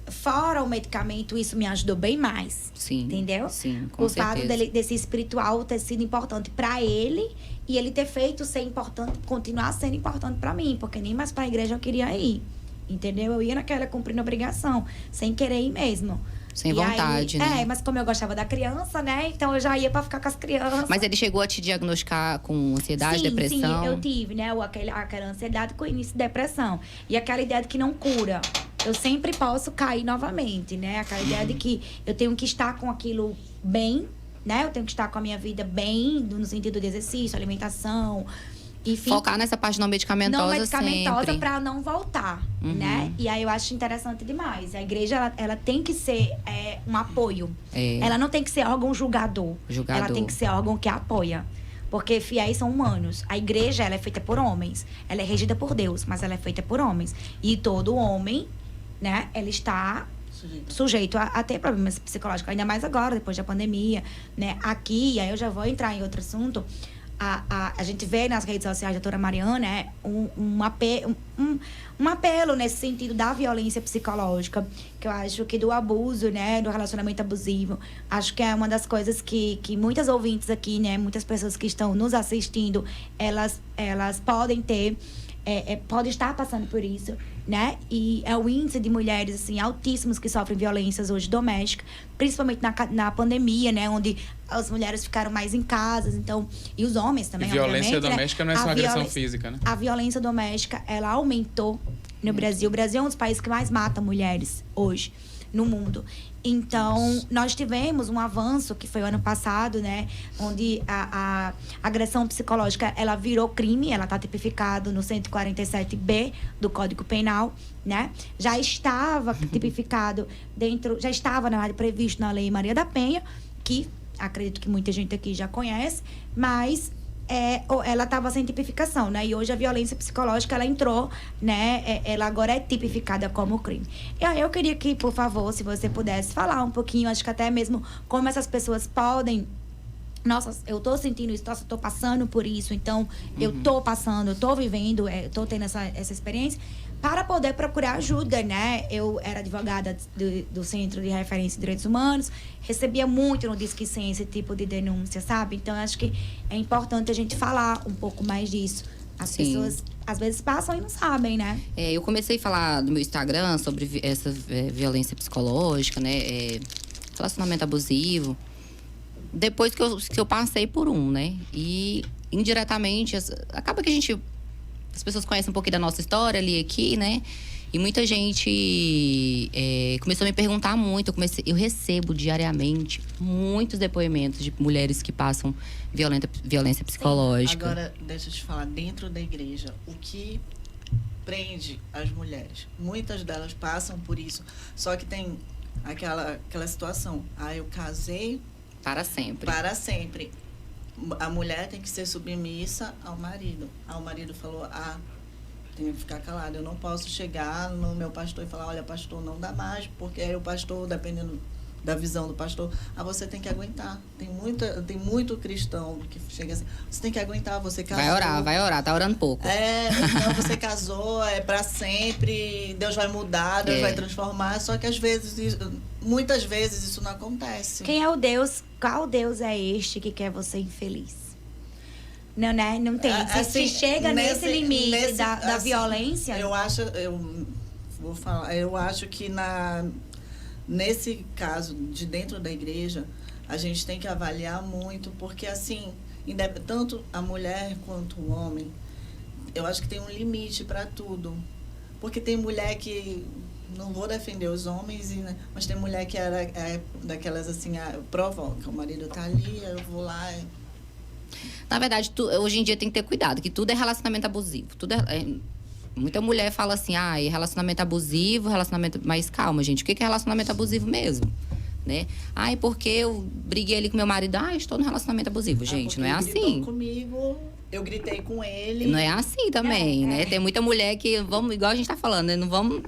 Fora o medicamento, isso me ajudou bem mais. Sim. Entendeu? Sim, com o certeza. fato desse espiritual ter sido importante pra ele e ele ter feito ser importante, continuar sendo importante pra mim, porque nem mais pra igreja eu queria ir. Entendeu? Eu ia naquela cumprindo obrigação, sem querer ir mesmo. Sem E vontade, aí, né? mas como eu gostava da criança, né? Então eu já ia pra ficar com as crianças. Mas ele chegou a te diagnosticar com ansiedade, depressão? Sim, eu tive, né? Aquela ansiedade com início de depressão. E aquela ideia de que não cura. Eu sempre posso cair novamente, né? Aquela ideia de que eu tenho que estar com aquilo bem, né? Eu tenho que estar com a minha vida bem, no sentido de exercício, alimentação, enfim. Focar nessa parte não medicamentosa, Não medicamentosa sempre. pra não voltar, né? E aí eu acho interessante demais. A igreja, ela tem que ser um apoio. É. Ela não tem que ser órgão julgador. Julgador. Ela tem que ser órgão que apoia. Porque fiéis são humanos. A igreja, ela é feita por homens. Ela é regida por Deus, mas ela é feita por homens. E todo homem, né, ele está sujeito a ter problemas psicológicos. Ainda mais agora, depois da pandemia, né? Aqui, aí eu já vou entrar em outro assunto. A gente vê nas redes sociais da doutora Mariana, né, um apelo nesse sentido da violência psicológica, que eu acho que do abuso, né, do relacionamento abusivo. Acho que é uma das coisas que muitas ouvintes aqui, né, muitas pessoas que estão nos assistindo, elas podem ter, podem estar passando por isso, né? E é o índice de mulheres, assim, altíssimos que sofrem violências hoje domésticas, principalmente na pandemia, né? Onde as mulheres ficaram mais em casa, então... E os homens também, E violência obviamente, doméstica né? não é só A agressão violência- física, né? A violência doméstica, ela aumentou no Brasil. O Brasil é um dos países que mais mata mulheres hoje no mundo. Então, nós tivemos um avanço, que foi o ano passado, né? Onde a agressão psicológica, ela virou crime. Ela está tipificado no 147B do Código Penal, né? Já estava tipificado já estava, na verdade, previsto na Lei Maria da Penha, que acredito que muita gente aqui já conhece, mas... ela estava sem tipificação, né? E hoje a violência psicológica, ela entrou, né? Ela agora é tipificada como crime. E aí eu queria que, por favor, se você pudesse falar um pouquinho, acho que até mesmo como essas pessoas podem... Nossa, eu tô sentindo isso, nossa, eu tô passando por isso, então eu tô passando, eu tô vivendo, tô tendo essa experiência, para poder procurar ajuda, né? Eu era advogada do Centro de Referência em Direitos Humanos, recebia muito no Disque 100 esse tipo de denúncia, sabe? Então, eu acho que é importante a gente falar um pouco mais disso. As Sim. pessoas, às vezes, passam e não sabem, né? Eu comecei a falar no meu Instagram sobre essa violência psicológica, né? Relacionamento abusivo. Depois que eu passei por um, né? E indiretamente, acaba que as pessoas conhecem um pouquinho da nossa história ali aqui, né? E muita gente começou a me perguntar muito. Eu recebo diariamente muitos depoimentos de mulheres que passam violência psicológica. Agora, deixa eu te falar, dentro da igreja, o que prende as mulheres? Muitas delas passam por isso, só que tem aquela situação. Eu casei Para sempre. para sempre. A mulher tem que ser submissa ao marido. O marido falou, tenho que ficar calado. Eu não posso chegar no meu pastor e falar, olha, pastor, não dá mais, porque aí o pastor, dependendo da visão do pastor, você tem que aguentar. Tem muito cristão que chega assim, você tem que aguentar, você casou. Vai orar, tá orando pouco. Então você casou, é para sempre, Deus vai mudar, Deus vai transformar, só que muitas vezes isso não acontece. Quem é o Deus? Qual Deus é este que quer você infeliz? Não, né? Não tem. Se chega nesse limite da violência... Eu acho que nesse caso de dentro da igreja, a gente tem que avaliar muito, porque assim, tanto a mulher quanto o homem, eu acho que tem um limite para tudo. Porque tem mulher que... Não vou defender os homens, né? Mas tem mulher que é daquelas assim, provoca. O marido tá ali, eu vou lá. Na verdade, hoje em dia tem que ter cuidado, que tudo é relacionamento abusivo. Muita mulher fala assim, relacionamento abusivo, relacionamento... Mas calma, gente, o que é relacionamento abusivo mesmo? né? Ai, porque eu briguei ali com meu marido, estou no relacionamento abusivo. Gente, não é Ele gritou assim. comigo, eu gritei com ele. Não é assim também, né? Tem muita mulher que, igual a gente tá falando, né? Não vamos.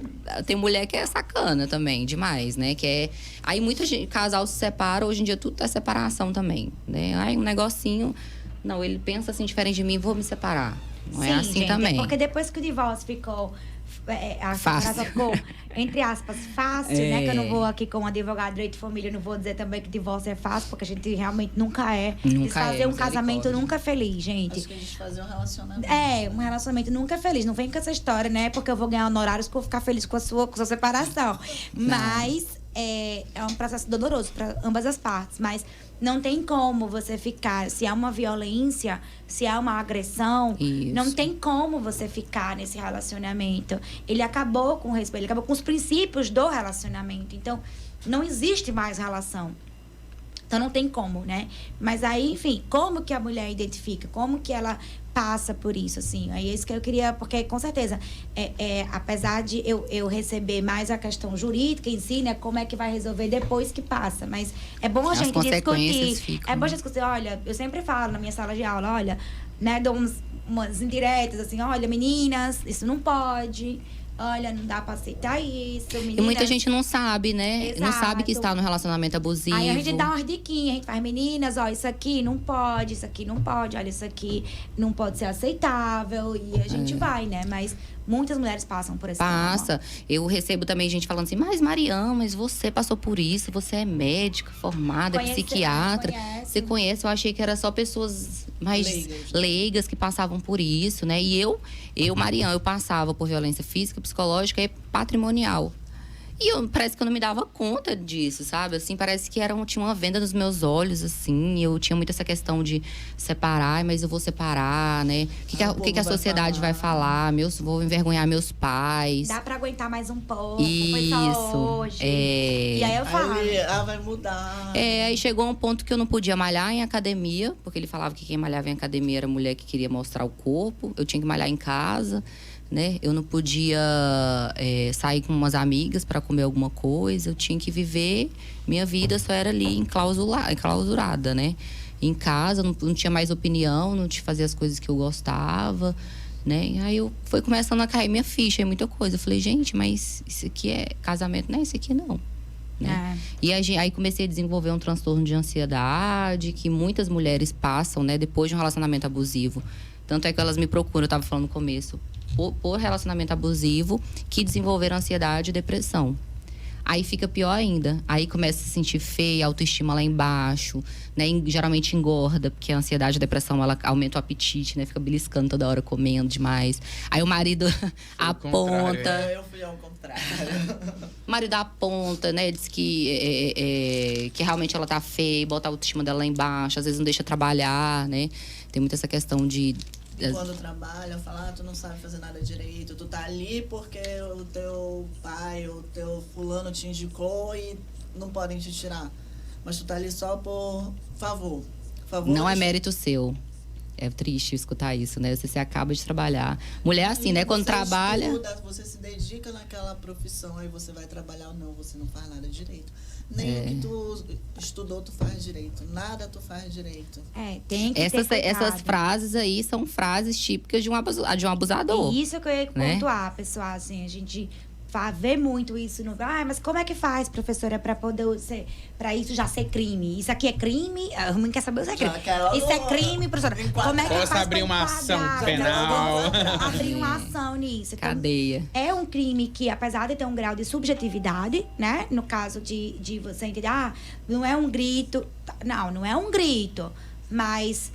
Tem mulher que é sacana também, demais, né? Que é. Aí muita gente, casal se separa, hoje em dia tudo é separação também, né? Ai, um negocinho. Não, ele pensa assim diferente de mim, vou me separar. Não é assim gente, também. Porque depois que o divórcio ficou. A Fácil. separação ficou, entre aspas, fácil, né? Que eu não vou aqui como advogado de direito de família, não vou dizer também que divórcio é fácil, porque a gente realmente nunca é. Desfazer um casamento nunca é feliz, gente. Acho que a gente fazer um relacionamento. Um relacionamento nunca é feliz. Não vem com essa história, né? Porque eu vou ganhar honorários que eu vou ficar feliz com a sua separação. Mas é um processo doloroso para ambas as partes. Mas não tem como você ficar, se há uma violência, se há uma agressão, não tem como você ficar nesse relacionamento. Ele acabou com o respeito, ele acabou com os princípios do relacionamento. Então, não existe mais relação. Então, não tem como, né? Mas aí, enfim, como que a mulher identifica? Como que ela passa por isso, assim? Aí é isso que eu queria... Porque, com certeza, apesar de eu receber mais a questão jurídica em si, né? Como é que vai resolver depois que passa. Mas é bom a gente discutir. É bom a gente discutir. Olha, eu sempre falo na minha sala de aula, olha, né? Dou umas indiretas, assim, olha, meninas, isso não pode... Olha, não dá pra aceitar isso, meninas. E muita gente não sabe, né? Exato. Não sabe que está no relacionamento abusivo. Aí a gente dá umas diquinhas, a gente faz, meninas, ó, isso aqui não pode, isso aqui não pode, olha, isso aqui não pode ser aceitável. E a gente vai, né? Mas muitas mulheres passam por esse Passa. Eu recebo também gente falando assim, mas Mariana, mas você passou por isso, você é médica, formada, psiquiatra. Você conhece? Eu achei que era só pessoas mais leigas que passavam por isso, né? E eu, Mariana, eu passava por violência física, psicológica e patrimonial. E parece que eu não me dava conta disso, sabe? Assim, parece que tinha uma venda nos meus olhos, assim. Eu tinha muito essa questão de separar, mas eu vou separar, né? O que a sociedade vai falar? Vou envergonhar meus pais. Dá pra aguentar mais um pouco. Isso. Foi só hoje. E aí eu falo. Vai mudar. Aí chegou um ponto que eu não podia malhar em academia, porque ele falava que quem malhava em academia era mulher que queria mostrar o corpo. Eu tinha que malhar em casa. Né? Eu não podia sair com umas amigas para comer alguma coisa. Eu tinha que viver. Minha vida só era ali enclausurada, né? Em casa, não tinha mais opinião, não tinha fazer as coisas que eu gostava, né? E aí foi começando a cair minha ficha, muita coisa. Eu falei, gente, mas isso aqui é casamento? Não é isso aqui, não. Né? E aí comecei a desenvolver um transtorno de ansiedade que muitas mulheres passam, né? Depois de um relacionamento abusivo. Tanto é que elas me procuram, eu estava falando no começo, por relacionamento abusivo, que desenvolveram ansiedade e depressão. Aí fica pior ainda. Aí começa a se sentir feia, autoestima lá embaixo, né? Geralmente engorda, porque a ansiedade e a depressão, ela aumenta o apetite, né? Fica beliscando toda hora, comendo demais. Aí o marido aponta. Eu fui ao contrário. O marido aponta, né? Diz que realmente ela tá feia, bota a autoestima dela lá embaixo. Às vezes não deixa trabalhar, né? Tem muito essa questão de... Quando trabalha, fala, tu não sabe fazer nada direito. Tu tá ali porque o teu pai, o teu fulano te indicou e não podem te tirar. Mas tu tá ali só por favor. Não é mérito seu. É triste escutar isso, né? Você acaba de trabalhar. Mulher assim, né? Quando trabalha... Você se dedica naquela profissão, aí você vai trabalhar ou não, você não faz nada direito. Nem o que tu estudou, tu faz direito. Nada tu faz direito. Tem que essas frases aí são frases típicas de um abusador. É isso que eu ia pontuar, pessoal. Assim, a gente vê muito isso no... mas como é que faz, professora, para poder ser... Para isso já ser crime? Isso aqui é crime? A mãe quer saber se é crime. Isso é crime, professora. Como é que posso abrir uma ação penal? Abrir uma ação nisso. Então, cadeia. É um crime que, apesar de ter um grau de subjetividade, né? No caso de você entender, não é um grito. Não é um grito. Mas...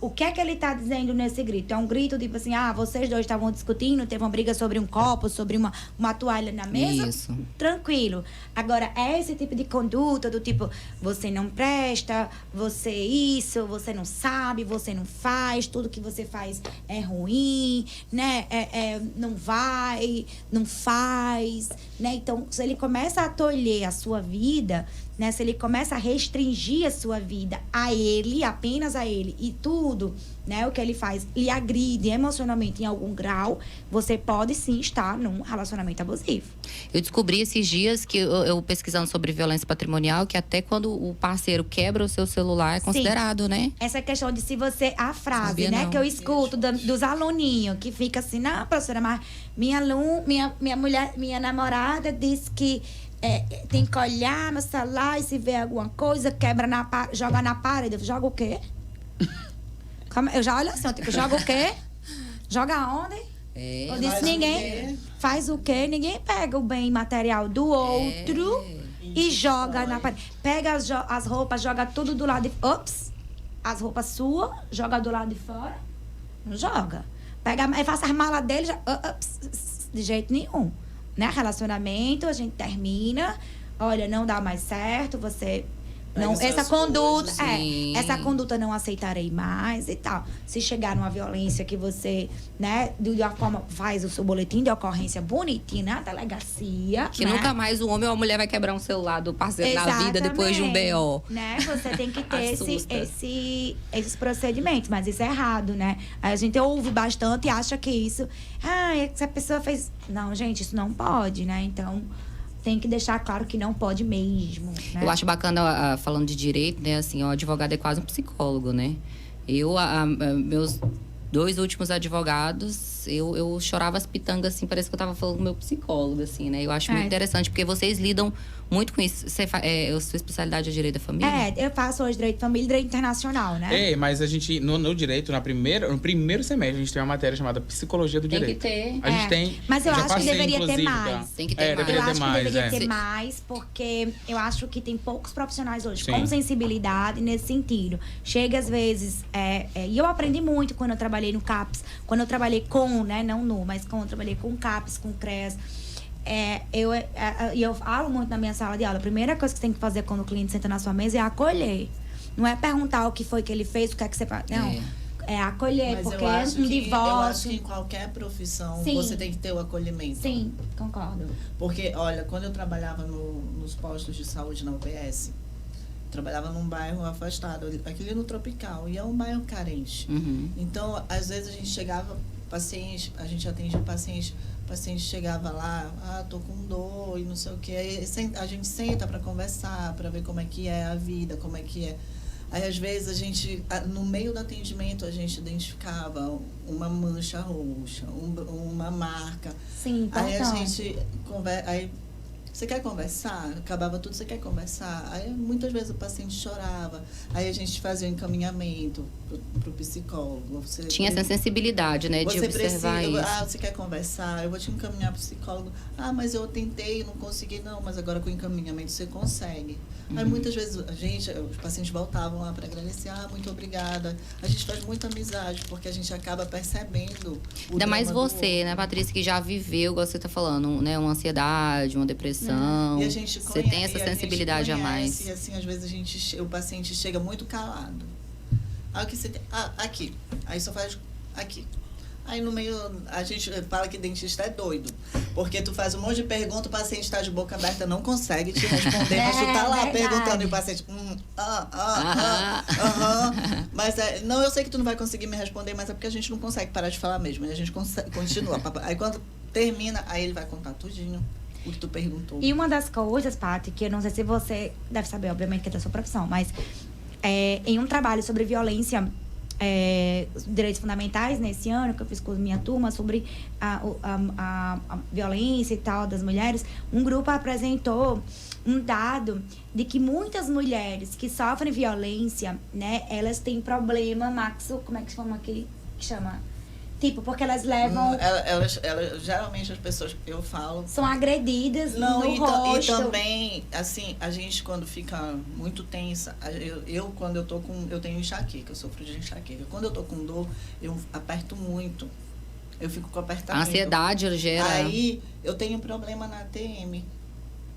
o que é que ele está dizendo nesse grito? É um grito tipo assim, vocês dois estavam discutindo, teve uma briga sobre um copo, sobre uma toalha na mesa? Isso. Tranquilo. Agora, é esse tipo de conduta do tipo, você não presta, você isso, você não sabe, você não faz, tudo que você faz é ruim, né? Não vai, não faz, né? Então, se ele começa a tolher a sua vida, né? Se ele começa a restringir a sua vida a ele, apenas a ele, e tudo, né, o que ele faz lhe agride emocionalmente em algum grau, você pode sim estar num relacionamento abusivo. Eu descobri esses dias que eu pesquisando sobre violência patrimonial, que até quando o parceiro quebra o seu celular é considerado, né? Essa questão de se você... A frase, Sabia né, não. que eu escuto dos aluninhos, que fica assim, não, professora, mas minha namorada disse que tem que olhar no celular e se vê alguma coisa, quebra joga na parede. Joga o quê? Eu já olho assim, tipo, joga o quê? Joga onde? Eu disse, ninguém faz o quê? Ninguém pega o bem material do outro e joga na parede. Pega as roupas, joga tudo do lado de... Ops! As roupas suas, joga do lado de fora. Não joga. Faça as malas dele, de jeito nenhum. Né? Relacionamento, a gente termina. Olha, não dá mais certo, você... Não, essa conduta não aceitarei mais e tal. Se chegar numa violência que você, né, de uma forma faz o seu boletim de ocorrência bonitinho na delegacia. Que né? nunca mais o homem ou a mulher vai quebrar um celular do parceiro na vida depois de um BO. Né? Você tem que ter esses procedimentos, mas isso é errado, né? A gente ouve bastante e acha que isso... essa pessoa fez... Não, gente, isso não pode, né? Então... tem que deixar claro que não pode mesmo, né? Eu acho bacana, falando de direito, né? Assim, o advogado é quase um psicólogo, né? Meus 2 últimos advogados, eu chorava as pitangas, assim, parece que eu tava falando com o meu psicólogo, assim, né? Eu acho muito interessante, porque vocês lidam muito com isso. A sua especialidade é direito da família? Eu faço hoje direito de família e direito internacional, né? Mas a gente, no direito, no primeiro semestre, a gente tem uma matéria chamada Psicologia do Direito. Tem que ter. A gente tem... Mas eu acho que deveria ter mais. Tem que ter mais. Eu acho que deveria é. ter mais, porque eu acho que tem poucos profissionais hoje Sim. com sensibilidade nesse sentido. Chega às vezes... e eu aprendi muito quando eu trabalhei no CAPS, quando eu trabalhei com, né, não no, mas quando eu trabalhei com CAPS, com CREAS. Eu falo muito na minha sala de aula. A primeira coisa que você tem que fazer quando o cliente senta na sua mesa é acolher. Não é perguntar o que foi que ele fez, o que é que você faz. Não. É acolher, Mas porque eu acho que, divórcio... Eu acho que em qualquer profissão você tem que ter o acolhimento. Sim, concordo. Porque, olha, quando eu trabalhava nos postos de saúde na UPS, trabalhava num bairro afastado, aquele no Tropical, e é um bairro carente. Uhum. Então, às vezes a gente chegava, a gente atendia paciente chegava lá, tô com dor e não sei o que, aí a gente senta para conversar, para ver como é que é a vida, como é que é. Aí, às vezes, a gente, no meio do atendimento, a gente identificava uma mancha roxa, uma marca. Sim, aí a gente conversa. Você quer conversar? Acabava tudo, você quer conversar? Aí muitas vezes o paciente chorava. Aí a gente fazia um encaminhamento pro psicólogo. Tinha essa sensibilidade, né? De observar isso. Você quer conversar? Eu vou te encaminhar pro psicólogo. Mas eu tentei, não consegui. Não, mas agora com o encaminhamento você consegue. Aí muitas vezes os pacientes voltavam lá para agradecer. Muito obrigada. A gente faz muita amizade, porque a gente acaba percebendo o Ainda mais você, outro. né, Patrícia, que já viveu, igual você tá falando, né? Uma ansiedade, uma depressão. E a gente você tem essa sensibilidade a mais. E assim, às vezes o paciente chega muito calado. Aí o que você tem? Aqui. Aí só faz aqui. Aí no meio, a gente fala que dentista é doido. Porque tu faz um monte de pergunta, o paciente está de boca aberta, não consegue te responder, mas tu tá lá perguntando e o paciente. Mas não, eu sei que tu não vai conseguir me responder, mas é porque a gente não consegue parar de falar mesmo. E a gente continua. Aí quando termina, aí ele vai contar tudinho o que tu perguntou. E uma das coisas, Paty, que eu não sei se você deve saber, obviamente, que é da sua profissão, mas em um trabalho sobre violência, direitos fundamentais, nesse ano, que eu fiz com a minha turma, sobre a violência e tal das mulheres, um grupo apresentou um dado de que muitas mulheres que sofrem violência, né, elas têm problema, como é que chama aqui? Que chama... Tipo, porque elas levam... Elas, geralmente as pessoas que eu falo... São agredidas no rosto. E também, assim, a gente quando fica muito tensa... Quando eu tô com... Eu tenho enxaqueca, eu sofro de enxaqueca. Quando eu tô com dor, eu aperto muito. Eu fico com apertamento. A ansiedade gera... Aí, eu tenho problema na ATM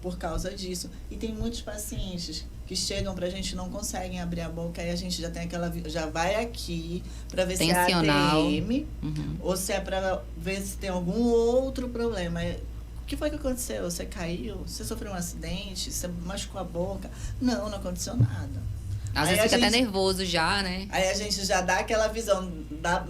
por causa disso. E tem muitos pacientes que chegam pra gente e não conseguem abrir a boca, aí a gente já tem aquela... Já vai aqui pra ver tensional. Se é ATM ou se é pra ver se tem algum outro problema. que foi que aconteceu? Você caiu? Você sofreu um acidente? Você machucou a boca? Não aconteceu nada. Às vezes fica até nervoso já, né? Aí a gente já dá aquela visão,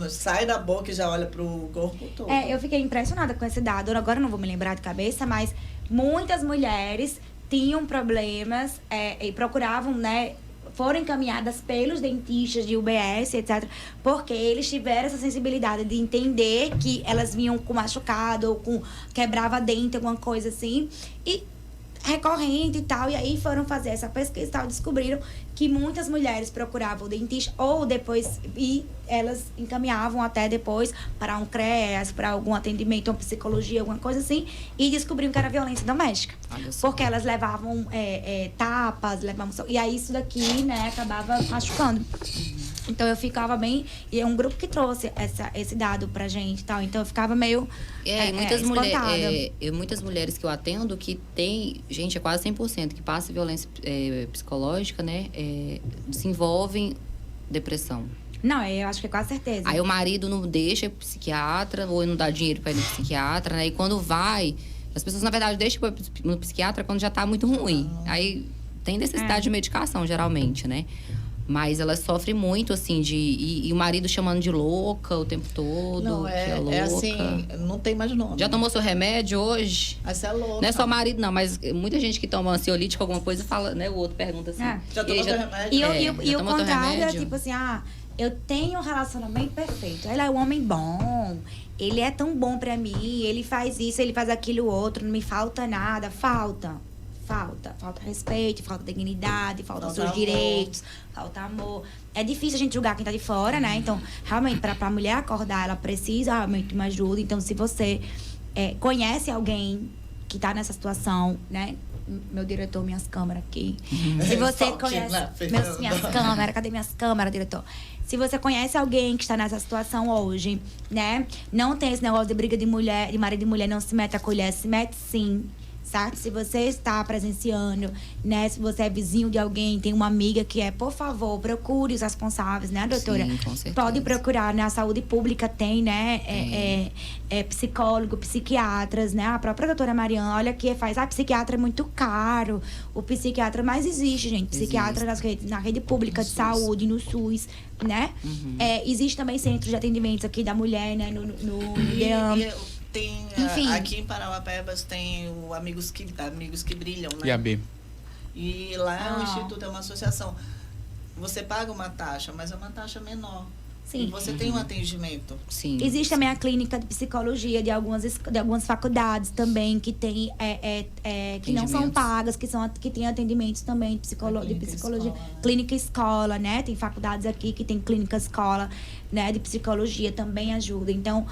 sai da boca e já olha pro corpo todo. Eu fiquei impressionada com esse dado. Agora eu não vou me lembrar de cabeça, mas muitas mulheres tinham problemas e procuravam, né? Foram encaminhadas pelos dentistas de UBS, etc. Porque eles tiveram essa sensibilidade de entender que elas vinham com machucado ou com quebrava dente, alguma coisa assim. E recorrente e tal. E aí foram fazer essa pesquisa e tal. Descobriram que muitas mulheres procuravam o dentista ou depois... E elas encaminhavam até depois para um CREAS, para algum atendimento, uma psicologia, alguma coisa assim. E descobriram que era violência doméstica. Porque elas levavam tapas, levavam... E aí isso daqui, né, acabava machucando. Então eu ficava bem... E é um grupo que trouxe esse dado pra gente e tal. Então eu ficava meio muitas mulheres que eu atendo que tem... Gente, é quase 100% que passa violência psicológica, né? Desenvolvem depressão. Não, eu acho que é quase certeza. Aí o marido não deixa ir pro psiquiatra, ou não dá dinheiro pra ir no psiquiatra, né? E quando vai... As pessoas, na verdade, deixam ir no psiquiatra quando já tá muito ruim. Aí tem necessidade de medicação, geralmente, né? Mas elas sofrem muito, assim, e o marido chamando de louca o tempo todo. Não, que é louca. É assim, não tem mais nome. Já tomou seu remédio hoje? Aí você é louca. Não é só marido, não, mas muita gente que toma ansiolítico, alguma coisa, fala, né? O outro pergunta assim. Já tomou seu remédio? E o contrário é tipo assim, eu tenho um relacionamento perfeito. Ele é um homem bom. Ele é tão bom pra mim. Ele faz isso, ele faz aquilo outro. Não me falta nada. Falta respeito, falta dignidade, falta seus direitos, falta amor. É difícil a gente julgar quem tá de fora, né? Então, realmente, pra mulher acordar, ela precisa realmente de uma ajuda. Então, se você conhece alguém que tá nessa situação, né? Meu diretor, minhas câmeras aqui. Se você conhece... minhas câmeras, cadê minhas câmeras, diretor? Se você conhece alguém que está nessa situação hoje, né? Não tem esse negócio de briga de mulher, de marido e mulher, não se mete a colher, se mete sim. Certo? Se você está presenciando, né? Se você é vizinho de alguém, tem uma amiga que por favor, procure os responsáveis, né, doutora? Sim, com certeza. Pode procurar, né? A saúde pública tem, né? Psicólogo, psiquiatras, né? A própria doutora Mariana, olha que faz. Psiquiatra é muito caro. O psiquiatra mais existe, gente. Psiquiatra na rede pública de saúde, no SUS, né? Existe também centros de atendimentos aqui da mulher, né? No Enfim. Aqui em Parauapebas tem o Amigos que Brilham, né? IAB. E lá o Instituto é uma associação. Você paga uma taxa, mas é uma taxa menor. Sim. E você tem um atendimento. Sim. Existe também a clínica de psicologia de algumas faculdades também que tem que não são pagas, que tem atendimentos também de psicologia, clínica escola, né? Tem faculdades aqui que tem clínica escola, né? De psicologia também ajuda. Então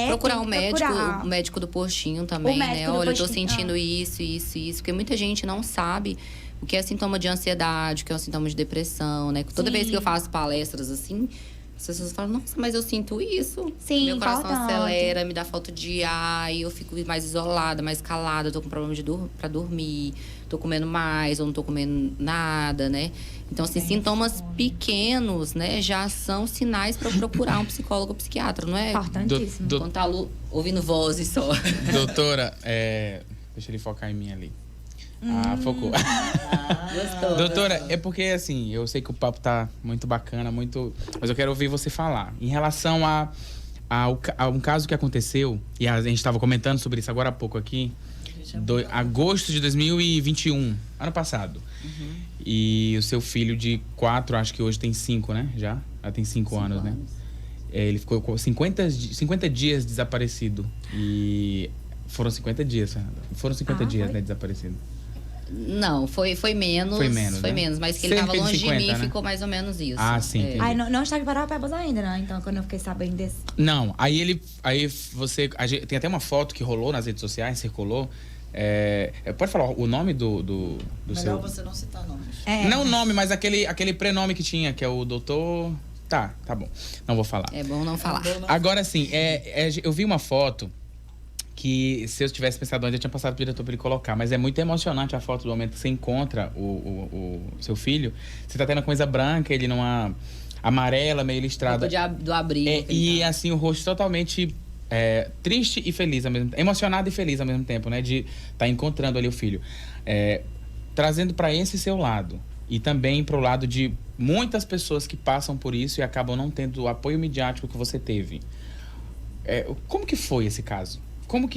procurar um médico do postinho também, né? Olha, eu tô sentindo isso. Porque muita gente não sabe o que é sintoma de ansiedade, o que é um sintoma de depressão, né? Toda vez que eu faço palestras assim, as pessoas falam, nossa, mas eu sinto isso. Sim, meu coração acelera, me dá falta de ar, e eu fico mais isolada, mais calada, eu tô com problema pra dormir, tô comendo mais ou não tô comendo nada, né? Então, assim, sintomas pequenos, né, já são sinais para procurar um psicólogo ou psiquiatra, não é? Importantíssimo. Quando tá ouvindo vozes só. Doutora, deixa ele focar em mim ali. Focou. Gostou. Doutora, é porque, assim, eu sei que o papo tá muito bacana, mas eu quero ouvir você falar. Em relação a um caso que aconteceu, e a gente estava comentando sobre isso agora há pouco aqui, agosto de 2021, ano passado. E o seu filho de 4, acho que hoje tem 5, né? Já tem 5 anos, né? Ele ficou com 50 dias desaparecido. E foram 50 dias, foram 50 dias, né, desaparecido. Não, foi menos. Foi menos, mas que ele tava longe de mim, né? Ficou mais ou menos isso. Sim. Não estava em Parauapebas ainda, né? Então, quando eu fiquei sabendo desse... Não, aí você... Tem até uma foto que rolou nas redes sociais, circulou. Pode falar o nome do Melhor seu... você não citar nomes. Não o nome, mas aquele prenome que tinha, que é o doutor... Tá bom. Não vou falar. É bom não falar. Agora, sim, eu vi uma foto que, se eu tivesse pensado antes, eu tinha passado pro diretor para ele colocar. Mas é muito emocionante a foto do momento que você encontra o seu filho. Você tá tendo uma coisa branca, ele numa amarela, meio listrada. Do abrigo. E assim, o rosto totalmente triste e feliz ao mesmo tempo, emocionado e feliz ao mesmo tempo, né? De estar encontrando ali o filho. Trazendo para esse seu lado e também para o lado de muitas pessoas que passam por isso e acabam não tendo o apoio midiático que você teve. Como que foi esse caso? O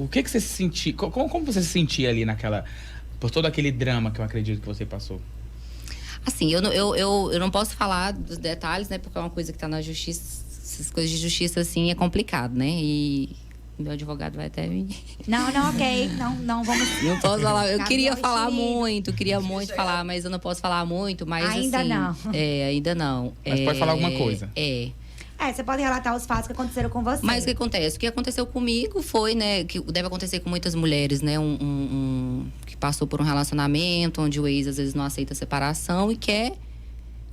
que você se sentia? Como você se sentia ali por todo aquele drama que eu acredito que você passou? Assim, eu não posso falar dos detalhes, né? Porque é uma coisa que tá na justiça. Essas coisas de justiça, assim, é complicado, né? E meu advogado vai até me... Não, ok. Não vamos... Não posso falar. Eu queria falar querido. muito falar, mas eu não posso falar muito. Mas, Ainda assim, não. Ainda não. Mas pode falar alguma coisa. Você pode relatar os fatos que aconteceram com você. Mas o que acontece? O que aconteceu comigo foi, né, que deve acontecer com muitas mulheres, né, que passou por um relacionamento onde o ex às vezes não aceita a separação e quer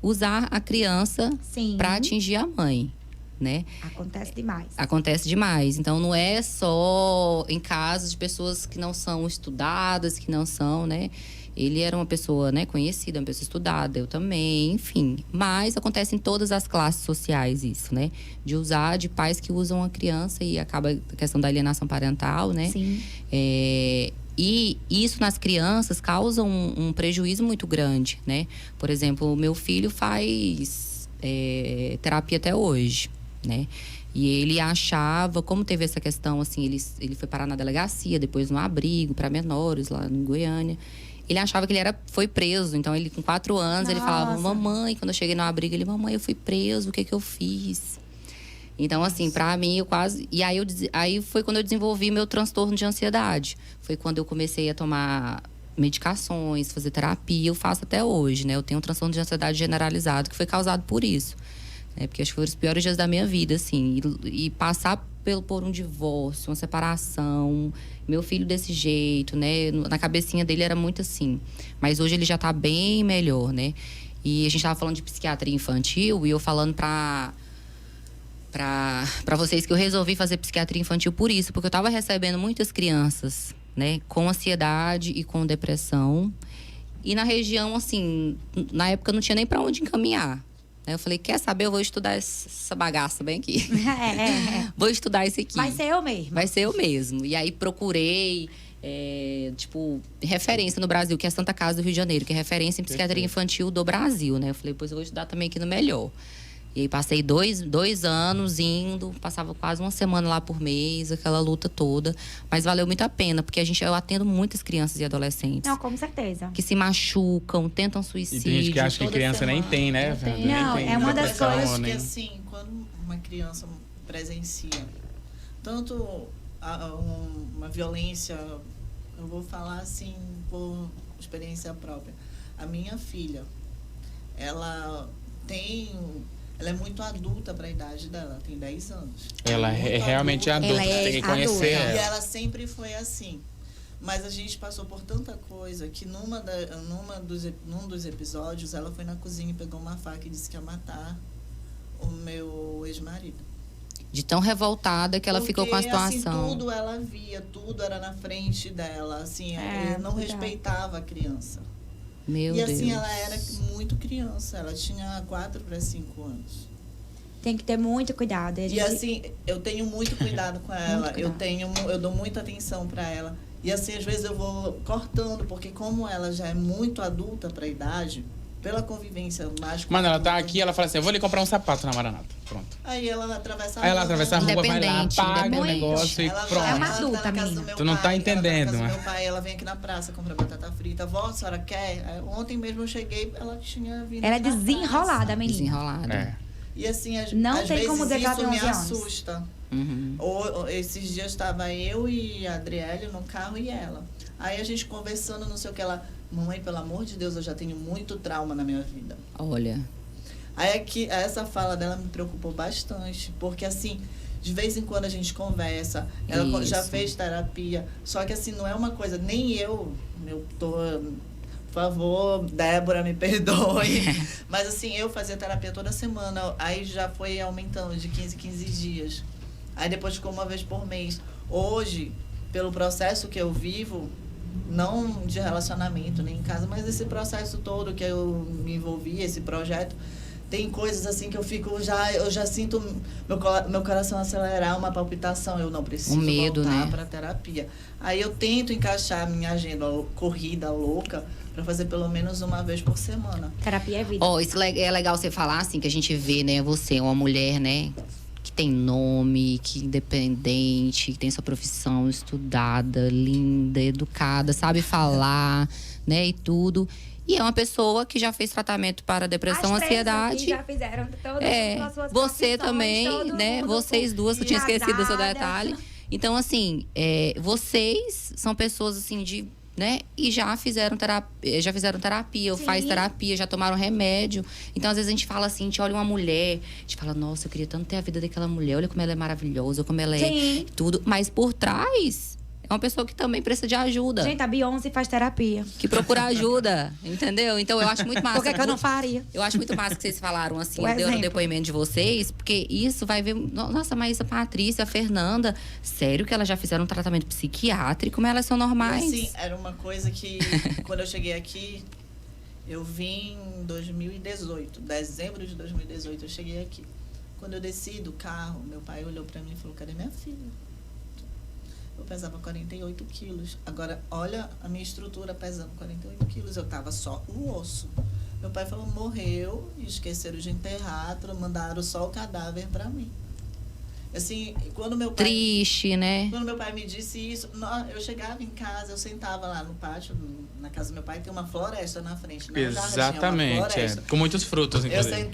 usar a criança para atingir a mãe, né? Acontece demais. Acontece demais. Então não é só em casos de pessoas que não são estudadas, que não são, né? Ele era uma pessoa, né, conhecida, uma pessoa estudada, eu também, enfim. Mas acontece em todas as classes sociais isso, né? De pais que usam a criança e acaba a questão da alienação parental, né? Sim. E isso nas crianças causa um prejuízo muito grande, né? Por exemplo, o meu filho faz terapia até hoje, né? E ele achava, como teve essa questão, assim, ele foi parar na delegacia, depois no abrigo para menores lá em Goiânia. Ele achava que ele foi preso. Então, ele com 4 anos, ele falava, mamãe, quando eu cheguei no abrigo, ele, mamãe, eu fui preso, o que eu fiz? Então, assim, pra mim, eu quase... E aí foi quando eu desenvolvi meu transtorno de ansiedade. Foi quando eu comecei a tomar medicações, fazer terapia. Eu faço até hoje, né? Eu tenho um transtorno de ansiedade generalizado, que foi causado por isso. Porque acho que foram os piores dias da minha vida, assim. E passar por um divórcio, uma separação, meu filho desse jeito, né? Na cabecinha dele era muito assim. Mas hoje ele já tá bem melhor, né? E a gente tava falando de psiquiatria infantil e eu falando pra vocês que eu resolvi fazer psiquiatria infantil por isso. Porque eu tava recebendo muitas crianças, né? Com ansiedade e com depressão. E na região, assim, na época não tinha nem pra onde encaminhar. Aí eu falei, quer saber? Eu vou estudar essa bagaça bem aqui. Vou estudar isso aqui. Vai ser eu mesmo. Vai ser eu mesmo. E aí procurei, referência no Brasil, que é a Santa Casa do Rio de Janeiro, que é referência em psiquiatria infantil do Brasil, né? Eu falei, pois eu vou estudar também aqui no Melhor. E aí passei 2 anos indo, passava quase uma semana lá por mês, aquela luta toda. Mas valeu muito a pena, porque eu atendo muitas crianças e adolescentes. Não, com certeza. Que se machucam, tentam suicídio. E tem gente que acha que criança nem tem, né? Não, é uma das coisas que, assim, quando uma criança presencia tanto uma violência, eu vou falar assim por experiência própria. A minha filha, ela é muito adulta para a idade dela, tem 10 anos. Ela é realmente adulta, tem que conhecer ela. E ela sempre foi assim. Mas a gente passou por tanta coisa que num dos episódios, ela foi na cozinha e pegou uma faca e disse que ia matar o meu ex-marido. De tão revoltada que ela ficou com a situação. Assim, tudo ela via, tudo era na frente dela. Assim, ele não respeitava a criança. Meu Deus. E assim, ela era muito criança. Ela tinha 4 para 5 anos. Tem que ter muito cuidado. E assim, eu tenho muito cuidado com ela. Eu dou muita atenção para ela. E assim, às vezes eu vou cortando, porque como ela já é muito adulta para a idade, pela convivência mais... Mano, ela tá aqui, ela fala assim, eu vou lhe comprar um sapato na Maranata. Pronto. Aí ela atravessa a rua, vai lá, paga o negócio e ela pronto. É uma adulta, menina. Tu não tá entendendo, ela né? Meu pai, ela vem aqui na praça, compra batata frita. Vó, a senhora quer? Ontem mesmo eu cheguei, ela tinha vindo. Ela é desenrolada, a menina. Desenrolada. E assim, às tem vezes como dizer que ela isso tem me 11 anos. assusta. Uhum. Ou esses dias estava eu e a Adriele no carro e ela. Aí a gente conversando, não sei o que, ela... Mamãe, pelo amor de Deus, eu já tenho muito trauma na minha vida. Olha. Aí essa fala dela me preocupou bastante. Porque assim, de vez em quando a gente conversa. Ela já fez terapia. Só que assim, não é uma coisa... Nem eu tô... Por favor, Débora, me perdoe. Mas assim, eu fazia terapia toda semana. Aí já foi aumentando de 15 dias. Aí depois ficou uma vez por mês. Hoje, pelo processo que eu vivo... Não de relacionamento, nem em casa, mas esse processo todo que eu me envolvi, esse projeto, Tem coisas assim que eu já sinto meu coração acelerar, uma palpitação, eu não preciso medo, voltar né? para terapia. Aí eu tento encaixar a minha agenda corrida louca para fazer pelo menos uma vez por semana. Terapia é vida. Ó, isso é legal você falar, assim, que a gente vê, né, você, uma mulher, né, que tem nome, que é independente, que tem sua profissão estudada, linda, educada, sabe falar, né, e tudo. E é uma pessoa que já fez tratamento para depressão, As três ansiedade. aqui já fizeram todas as suas Você profissões, também, todo né? mundo Vocês duas, que eu tinha esquecido do seu casada. detalhe. Então, assim, vocês são pessoas, assim, de... né? E já fizeram terapia, ou faz Sim. terapia, já tomaram remédio. Então, às vezes, a gente fala assim, a gente olha uma mulher, a gente fala, nossa, eu queria tanto ter a vida daquela mulher. Olha como ela é maravilhosa, como ela Sim. é tudo. Mas por trás, é uma pessoa que também precisa de ajuda. Gente, a Beyoncé faz terapia. Que procura ajuda, entendeu? Então, eu acho muito massa. Por que eu não faria? Eu acho muito massa que vocês falaram assim, O deu no exemplo. depoimento de vocês, porque isso vai ver. Nossa, mas a Patrícia, a Fernanda, sério que elas já fizeram um tratamento psiquiátrico, mas elas são normais? Assim, era uma coisa que, quando eu cheguei aqui, eu vim em 2018, dezembro de 2018, eu cheguei aqui. Quando eu desci do carro, meu pai olhou pra mim e falou, cadê minha filha? Eu pesava 48 quilos. Agora, olha a minha estrutura pesando 48 quilos. Eu tava só o osso. Meu pai falou, morreu, esqueceram de enterrar, mandaram só o cadáver pra mim. Assim, quando meu pai... Triste, né? Quando meu pai me disse isso, eu chegava em casa, eu sentava lá no pátio, na casa do meu pai, tem uma floresta na frente. Não, Exatamente, uma floresta. com muitos frutos, Eu inclusive.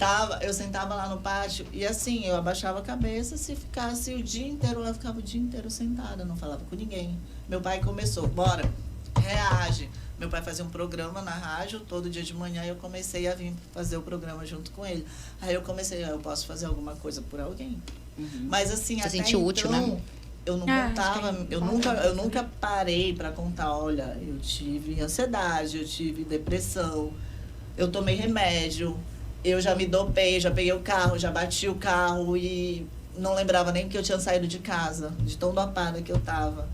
sentava lá no pátio e assim, eu abaixava a cabeça, se ficasse o dia inteiro, eu ficava o dia inteiro sentada, não falava com ninguém. Meu pai começou, bora, reage. Meu pai fazia um programa na rádio, todo dia de manhã eu comecei a vir fazer o programa junto com ele. Aí eu comecei, eu posso fazer alguma coisa por alguém. Mas assim, Você até sentiu então, útil, né? eu não Ah, contava, acho que é eu nunca parei para contar, olha, eu tive ansiedade, eu tive depressão, eu tomei remédio, eu já me dopei, já peguei o carro, já bati o carro e não lembrava nem que eu tinha saído de casa, de tão dopada que eu tava.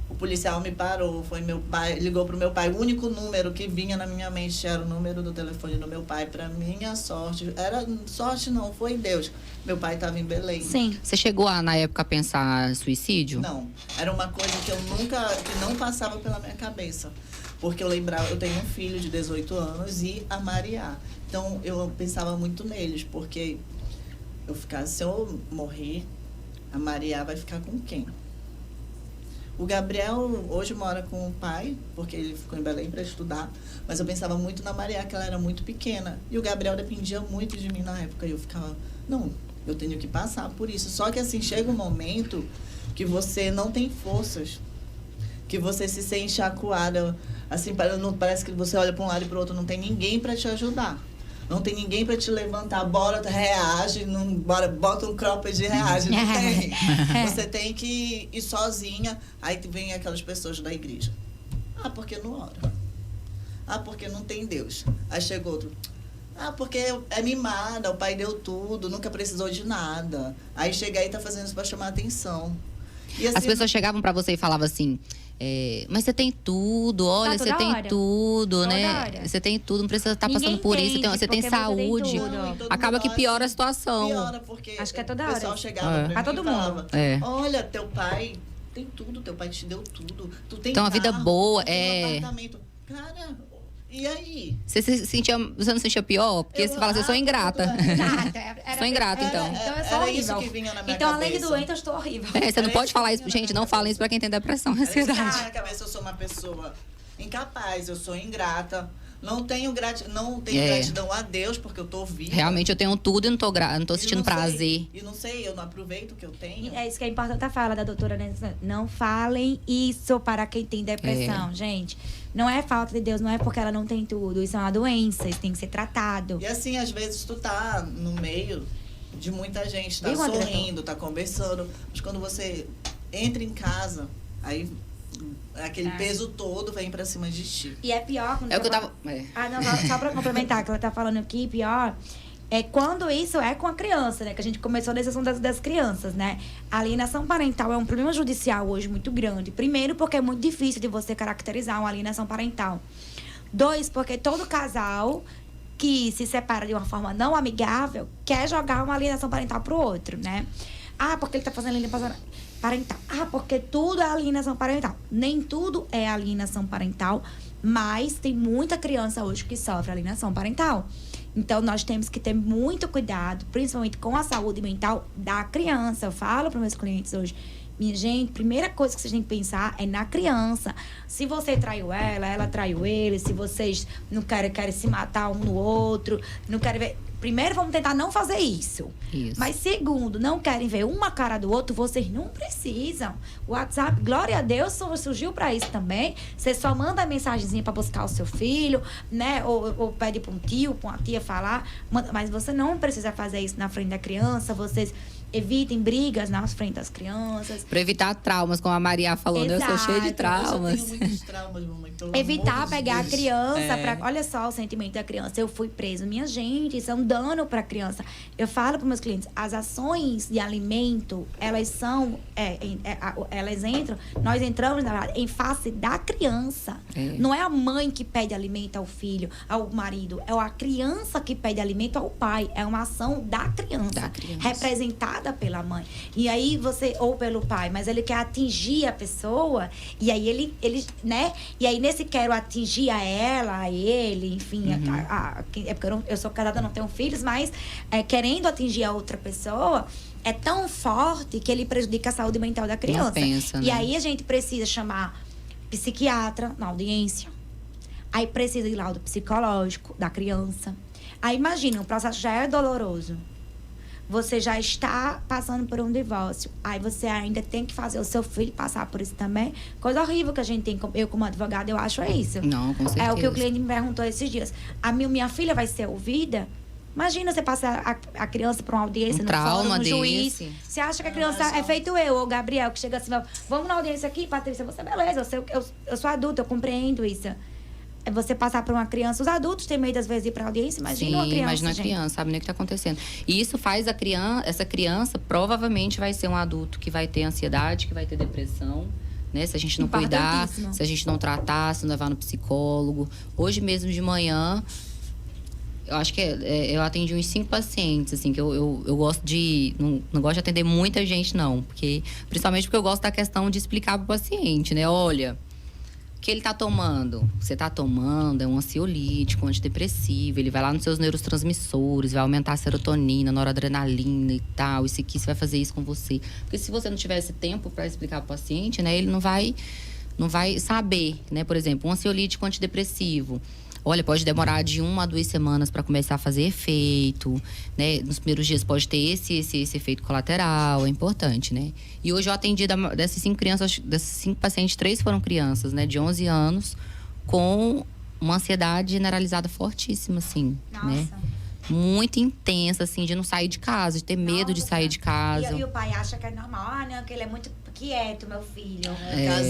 O policial me parou, foi meu pai, ligou pro meu pai. O único número que vinha na minha mente era o número do telefone do meu pai. Para minha sorte, era sorte não, foi Deus. Meu pai estava em Belém. Sim. Você chegou na época a pensar suicídio? Não, era uma coisa que que não passava pela minha cabeça. Porque eu lembrava, eu tenho um filho de 18 anos e a Maria. Então eu pensava muito neles, porque eu ficava, se eu morrer, a Maria vai ficar com quem? O Gabriel hoje mora com o pai, porque ele ficou em Belém para estudar, mas eu pensava muito na Maria, que ela era muito pequena. E o Gabriel dependia muito de mim na época. E eu ficava, não, eu tenho que passar por isso. Só que assim, chega um momento que você não tem forças, que você se sente acuada. Assim, parece que você olha para um lado e para o outro, não tem ninguém para te ajudar. Não tem ninguém para te levantar, bora, reage, não, bora, bota um cropped e reage, não tem. Você tem que ir sozinha, aí vem aquelas pessoas da igreja. Ah, porque não ora. Ah, porque não tem Deus. Aí chega outro. Ah, porque é mimada, o pai deu tudo, nunca precisou de nada. Aí chega aí e tá fazendo isso para chamar atenção. E, assim, As pessoas chegavam pra você e falavam assim... mas você tem tudo, olha, Tá você toda tem hora. tudo, Toda né? hora. Você tem tudo, não precisa estar Ninguém passando por isso. entende Você tem porque você tem saúde. tudo. Não, e todo Acaba mundo que olha piora a assim, situação. Piora, porque Acho que é toda o pessoal hora. chegava É. pra mim Pra todo e falava, mundo. É. olha, teu pai tem tudo, teu pai te deu tudo. Tu tem Então, uma vida boa, tu tem um é. apartamento. Cara, e aí? Você não sentia pior? Porque você fala assim, eu sou ingrata. Sou ingrata, então. Então eu sou Era horrível. isso que vinha na minha Então, cabeça. além de doente, eu estou horrível. Você não Era pode isso falar que isso, vinha gente. na Não minha fala isso pra quem tem depressão, Era isso que vinha na ansiedade. minha cabeça, eu sou uma pessoa incapaz, eu sou ingrata. Não tenho gratidão a Deus, porque eu tô viva. Realmente, eu tenho tudo e não tô E sentindo não sei- prazer. E não sei, eu não aproveito o que eu tenho. É isso que é importante a fala da doutora Nancy. Não falem isso para quem tem depressão, gente. Não é falta de Deus, não é porque ela não tem tudo. Isso é uma doença, isso tem que ser tratado. E assim, às vezes tu tá no meio de muita gente, tá Viu, André? sorrindo, tá conversando, mas quando você entra em casa, aí aquele peso todo vem pra cima de ti. E é pior quando É o que eu você tava... Ah, não, só pra complementar, que ela tá falando aqui, pior é quando isso é com a criança, né? Que a gente começou nesse assunto das crianças, né? A alienação parental é um problema judicial hoje muito grande. Primeiro, porque é muito difícil de você caracterizar uma alienação parental. 2, porque todo casal que se separa de uma forma não amigável quer jogar uma alienação parental pro outro, né? Ah, porque ele tá fazendo alienação parental. Ah, porque tudo é alienação parental. Nem tudo é alienação parental, mas tem muita criança hoje que sofre alienação parental. Então, nós temos que ter muito cuidado, principalmente com a saúde mental da criança. Eu falo para meus clientes hoje, minha gente, primeira coisa que vocês têm que pensar é na criança. Se você traiu ela traiu ele, se vocês não querem se matar um no outro, não querem ver... Primeiro, vamos tentar não fazer isso. Mas segundo, não querem ver uma cara do outro, vocês não precisam. O WhatsApp, glória a Deus, surgiu para isso também. Você só manda a mensagenzinha para buscar o seu filho, né? Ou pede para um tio, para uma tia falar. Mas você não precisa fazer isso na frente da criança. Vocês evitem brigas na frente das crianças. Para evitar traumas, como a Maria falou, né? Eu sou cheia de traumas. Eu tenho muitos traumas, mamãe. Evitar pegar a criança pra... Olha só o sentimento da criança. Eu fui preso. Minha gente, isso é um dano pra criança. Eu falo para meus clientes, as ações de alimento, elas são... elas entram... Nós entramos, na verdade, em face da criança. Não é a mãe que pede alimento ao filho, ao marido. É a criança que pede alimento ao pai. É uma ação da criança. Representada pela mãe. E aí você... Ou pelo pai. Mas ele quer atingir a pessoa. E aí ele né? E aí nesse quero atingir a ela, a ele, enfim, é porque eu sou casada, não tenho filhos, mas querendo atingir a outra pessoa, é tão forte que ele prejudica a saúde mental da criança. Não pensa, né? E aí a gente precisa chamar psiquiatra na audiência. Aí precisa de laudo psicológico da criança. Aí imagina, o processo já é doloroso. Você já está passando por um divórcio. Aí você ainda tem que fazer o seu filho passar por isso também. Coisa horrível que a gente tem. Eu, como advogada, eu acho isso. Não, com certeza. É o que o cliente me perguntou esses dias. Minha filha vai ser ouvida? Imagina você passar a criança para uma audiência, no fórum, no juiz. Você acha que a criança é feito eu, ou o Gabriel, que chega assim, vamos na audiência aqui, Patrícia? Você, beleza, eu sou adulta, eu compreendo isso. É você passar por uma criança. Os adultos têm medo, às vezes, de ir pra audiência. Imagina uma criança, imagina a gente. criança, sabe nem o que tá acontecendo. E isso faz essa criança provavelmente vai ser um adulto que vai ter ansiedade, que vai ter depressão, né? Se a gente não cuidar, se a gente não tratar, se não levar no psicólogo. Hoje mesmo de manhã, eu acho que eu atendi uns 5 pacientes, assim, que eu gosto de... Não gosto de atender muita gente, não. Principalmente porque eu gosto da questão de explicar pro paciente, né? Olha... que ele tá tomando? Você tá tomando, é um ansiolítico, um antidepressivo. Ele vai lá nos seus neurotransmissores, vai aumentar a serotonina, noradrenalina e tal. Isso aqui, você vai fazer isso com você. Porque se você não tiver esse tempo para explicar pro paciente, né? Ele não vai saber, né? Por exemplo, um ansiolítico antidepressivo. Olha, pode demorar de 1 a 2 semanas para começar a fazer efeito, né? Nos primeiros dias pode ter esse efeito colateral, é importante, né? E hoje eu atendi dessas 5 crianças, desses 5 pacientes, 3 foram crianças, né? De 11 anos, com uma ansiedade generalizada fortíssima, assim, né? Muito intensa, assim, de não sair de casa, de ter medo de sair de casa. E o pai acha que é normal, não, que ele é muito quieto, meu filho.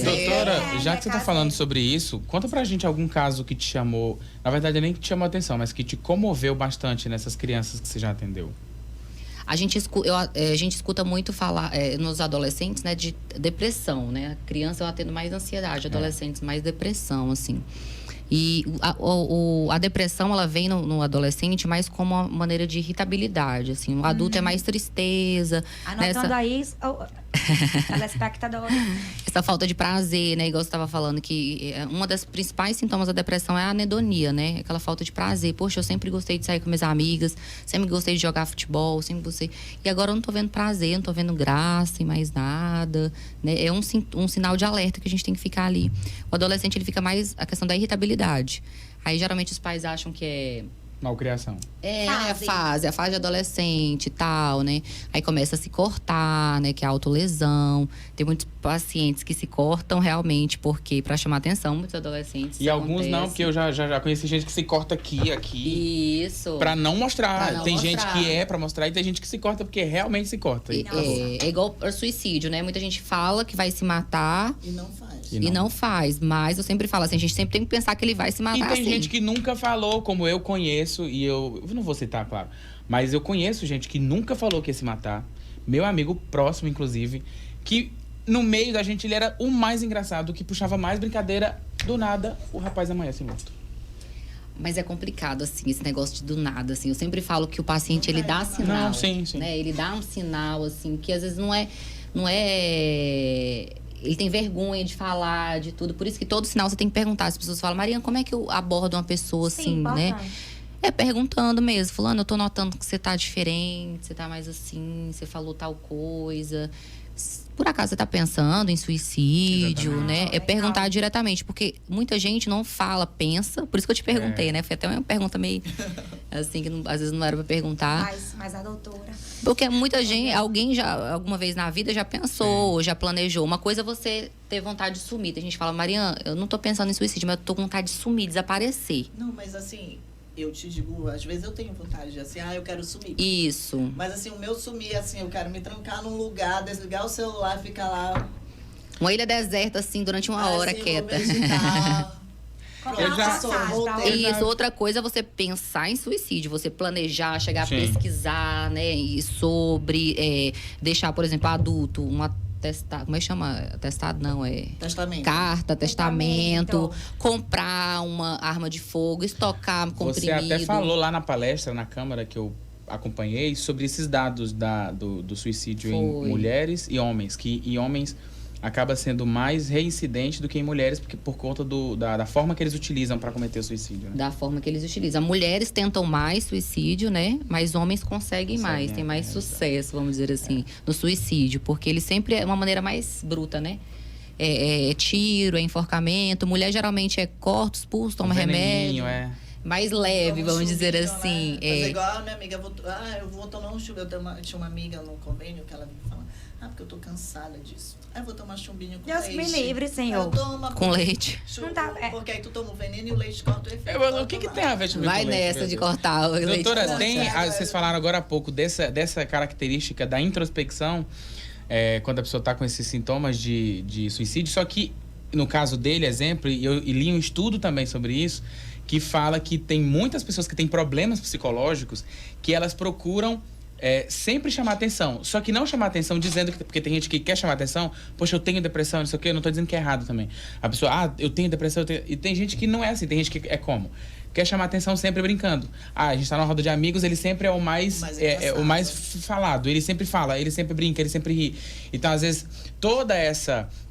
Doutora, já que você tá falando sobre isso, conta pra gente algum caso que te chamou, na verdade nem que te chamou a atenção, mas que te comoveu bastante nessas crianças que você já atendeu. A gente escuta muito falar nos adolescentes, né, de depressão, né? Criança eu atendo mais ansiedade, adolescentes mais depressão, assim. E a depressão, ela vem no adolescente mais como uma maneira de irritabilidade, assim. O adulto é mais tristeza. Anotando aí, telespectador. Essa falta de prazer, né? Igual você estava falando, que uma das principais sintomas da depressão é a anedonia, né? Aquela falta de prazer. Poxa, eu sempre gostei de sair com minhas amigas, sempre gostei de jogar futebol, sempre gostei. E agora eu não tô vendo prazer, não tô vendo graça em mais nada, né? É um sinal de alerta que a gente tem que ficar ali. O adolescente, ele fica mais a questão da irritabilidade. Aí, geralmente, os pais acham que é... malcriação. A fase adolescente e tal, né? Aí começa a se cortar, né? Que é a autolesão. Tem muitos pacientes que se cortam realmente porque para chamar atenção, muitos adolescentes. E alguns não, porque eu já conheci gente que se corta aqui. Isso. Pra não mostrar. Tem gente que é pra mostrar e tem gente que se corta porque realmente se corta. É igual o suicídio, né? Muita gente fala que vai se matar. E não faz. E não faz. Mas eu sempre falo assim, a gente sempre tem que pensar que ele vai se matar. E tem assim. gente que nunca falou, como eu conheço, e eu não vou citar, claro, mas eu conheço gente que nunca falou que ia se matar. Meu amigo próximo, inclusive, que no meio da gente ele era o mais engraçado, que puxava mais brincadeira. Do nada, o rapaz amanhece morto. Mas é complicado, assim, esse negócio de do nada, assim. Eu sempre falo que o paciente, ele dá sinal. Não, sim. Né? Ele dá um sinal, assim, que às vezes não é... Ele tem vergonha de falar, de tudo. Por isso que todo sinal você tem que perguntar. As pessoas falam, Mariana, como é que eu abordo uma pessoa assim, né? É perguntando mesmo. Fulano, eu tô notando que você tá diferente, você tá mais assim, você falou tal coisa. Por acaso você tá pensando em suicídio, né? É perguntar diretamente, porque muita gente não fala, pensa. Por isso que eu te perguntei, né? Foi até uma pergunta meio assim, que às vezes não era pra perguntar. Mas a doutora... Porque muita gente, alguém já, alguma vez na vida, já pensou, já planejou. Uma coisa é você ter vontade de sumir. Tem gente que fala, Mariana, eu não tô pensando em suicídio, mas eu tô com vontade de sumir, desaparecer. Não, mas assim... Eu te digo, às vezes eu tenho vontade de assim, eu quero sumir. Isso. Mas assim, o meu sumir, assim, eu quero me trancar num lugar, desligar o celular, ficar lá. Uma ilha deserta, assim, durante uma hora, assim, quieta. Isso, outra coisa é você pensar em suicídio, você planejar, chegar a pesquisar, né? E sobre deixar, por exemplo, adulto, como é que chama? Testado não, testamento. Carta, testamento, comprar uma arma de fogo, estocar comprimido. Você até falou lá na palestra, na Câmara, que eu acompanhei, sobre esses dados do suicídio em mulheres e homens. Que em homens acaba sendo mais reincidente do que em mulheres, porque por conta da forma que eles utilizam para cometer o suicídio. Né? Da forma que eles utilizam. Mulheres tentam mais suicídio, né? Mas homens conseguem mais, tem mais sucesso, vamos dizer assim, no suicídio. Porque ele sempre é uma maneira mais bruta, né? É tiro, é enforcamento. Mulher geralmente é corta, expulso, toma remédio. Mais leve, vamos dizer assim. Mas igual a minha amiga, eu vou tomar um chumbinho. Eu tinha uma amiga no convênio que ela me falou, porque eu tô cansada disso. Eu vou tomar chumbinho com leite. Deus me livre, Senhor. Com leite. Não tá, porque aí tu toma o veneno e o leite corta o efeito. O que tem a ver com Vai nessa de cortar o leite. Doutora, vocês falaram agora há pouco dessa característica da introspecção, quando a pessoa está com esses sintomas de suicídio, só que, no caso dele, exemplo, e eu li um estudo também sobre isso, que fala que tem muitas pessoas que têm problemas psicológicos que elas procuram sempre chamar atenção. Só que não chamar atenção dizendo que... Porque tem gente que quer chamar atenção. Poxa, eu tenho depressão, não sei o quê. Eu não tô dizendo que é errado também. A pessoa, eu tenho depressão. E tem gente que não é assim. Tem gente que é como? Quer chamar atenção sempre brincando. A gente tá numa roda de amigos, ele sempre é o mais o mais falado. Ele sempre fala, ele sempre brinca, ele sempre ri. Então, às vezes, todo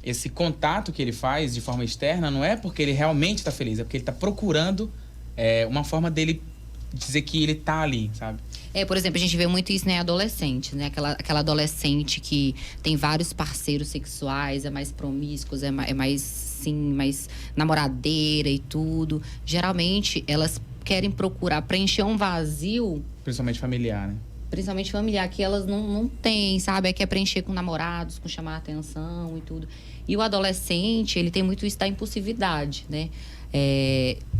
esse contato que ele faz de forma externa não é porque ele realmente tá feliz. É porque ele tá procurando uma forma dele dizer que ele tá ali, sabe? Por exemplo, a gente vê muito isso, né, adolescente, né? Aquela adolescente que tem vários parceiros sexuais, é mais promíscuo, é mais namoradeira e tudo. Geralmente, elas querem procurar preencher um vazio... Principalmente familiar, né? Principalmente familiar, que elas não têm, sabe? Quer preencher com namorados, com chamar atenção e tudo. E o adolescente, ele tem muito isso da impulsividade, né?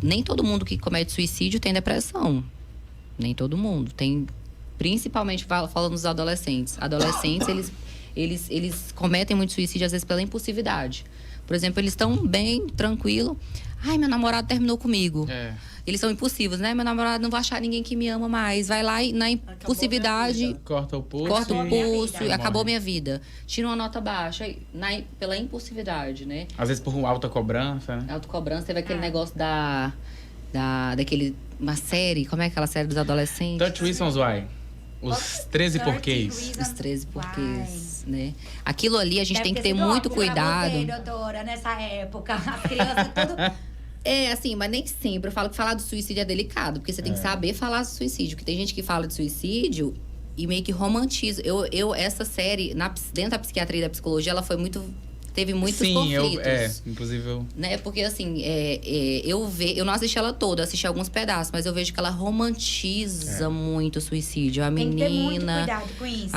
Nem todo mundo que comete suicídio tem depressão. Nem todo mundo. Tem, principalmente falando dos adolescentes. Adolescentes, eles cometem muito suicídio, às vezes, pela impulsividade. Por exemplo, eles estão bem, tranquilo. Meu namorado terminou comigo. Eles são impulsivos, né? Meu namorado não vai achar ninguém que me ama mais. Vai lá e, na impulsividade... Corta o pulso. Corta o pulso e acabou minha vida. Tira uma nota baixa pela impulsividade, né? Às vezes por alta cobrança, né? Alta cobrança. Teve aquele negócio uma série, como é aquela série dos adolescentes? 30 Reasons Why. Os 13 porquês. Os 13 porquês, né? Aquilo ali a gente tem que ter muito cuidado. Você, doutora, nessa época, as crianças tudo... Assim, mas nem sempre. Eu falo que falar do suicídio é delicado, porque você tem que saber falar do suicídio. Porque tem gente que fala de suicídio e meio que romantiza. Essa série, dentro da psiquiatria e da psicologia, ela foi muito... Teve muitos conflitos. Inclusive eu... Né? Porque, assim, eu não assisti ela toda, eu assisti alguns pedaços, mas eu vejo que ela romantiza muito o suicídio. A menina... Tem que ter muito cuidado com isso.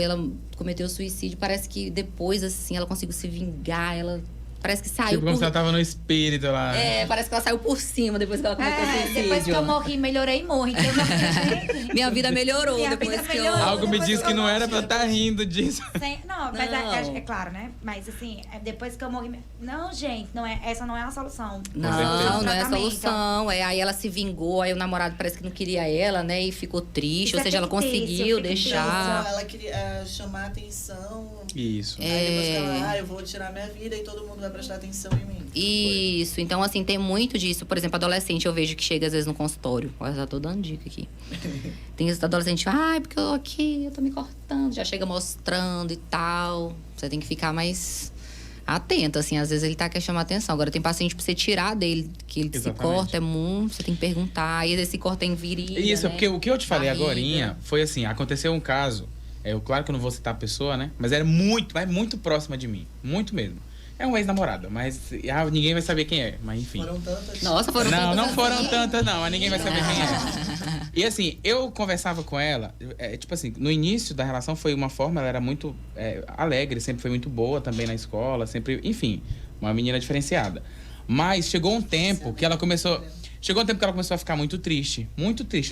Ela cometeu suicídio, parece que depois, assim, ela conseguiu se vingar, ela... Parece que saiu como se ela tava no espírito lá. Parece que ela saiu por cima depois que ela cometeu suicídio. Depois que eu morri, melhorei muito. Minha vida melhorou depois que eu... Algo me diz que não era pra estar rindo disso. Não, mas é claro, né? Mas assim, depois que eu morri... Não, gente, essa não é a solução. Não é a solução. Aí ela se vingou, aí o namorado parece que não queria ela, né? E ficou triste. Ou seja, ela conseguiu deixar... Ela queria chamar atenção. Isso. Aí depois que ela, eu vou tirar minha vida e todo mundo vai vai prestar atenção em mim. Isso, então assim, tem muito disso. Por exemplo, adolescente, eu vejo que chega às vezes no consultório. Eu já tô dando dica aqui. Tem esse adolescente, porque eu tô me cortando. Já chega mostrando e tal. Você tem que ficar mais atento, assim. Às vezes ele tá querendo chamar atenção. Agora tem paciente pra você tirar dele, que ele se corta, você tem que perguntar. E esse corte tem virilha, Isso, né? porque o que eu te falei Barriga. agorinha foi assim, aconteceu um caso, claro que eu não vou citar a pessoa, né? Mas era muito próxima de mim, muito mesmo. É um ex-namorado, mas ninguém vai saber quem é, mas enfim. Foram tantas. Nossa, foram tantas. Não foram tantas não, mas ninguém vai saber quem é. E assim, eu conversava com ela, tipo assim, no início da relação foi uma forma, ela era muito alegre, sempre foi muito boa também na escola, sempre, enfim, uma menina diferenciada. Mas chegou um tempo que ela começou a ficar muito triste,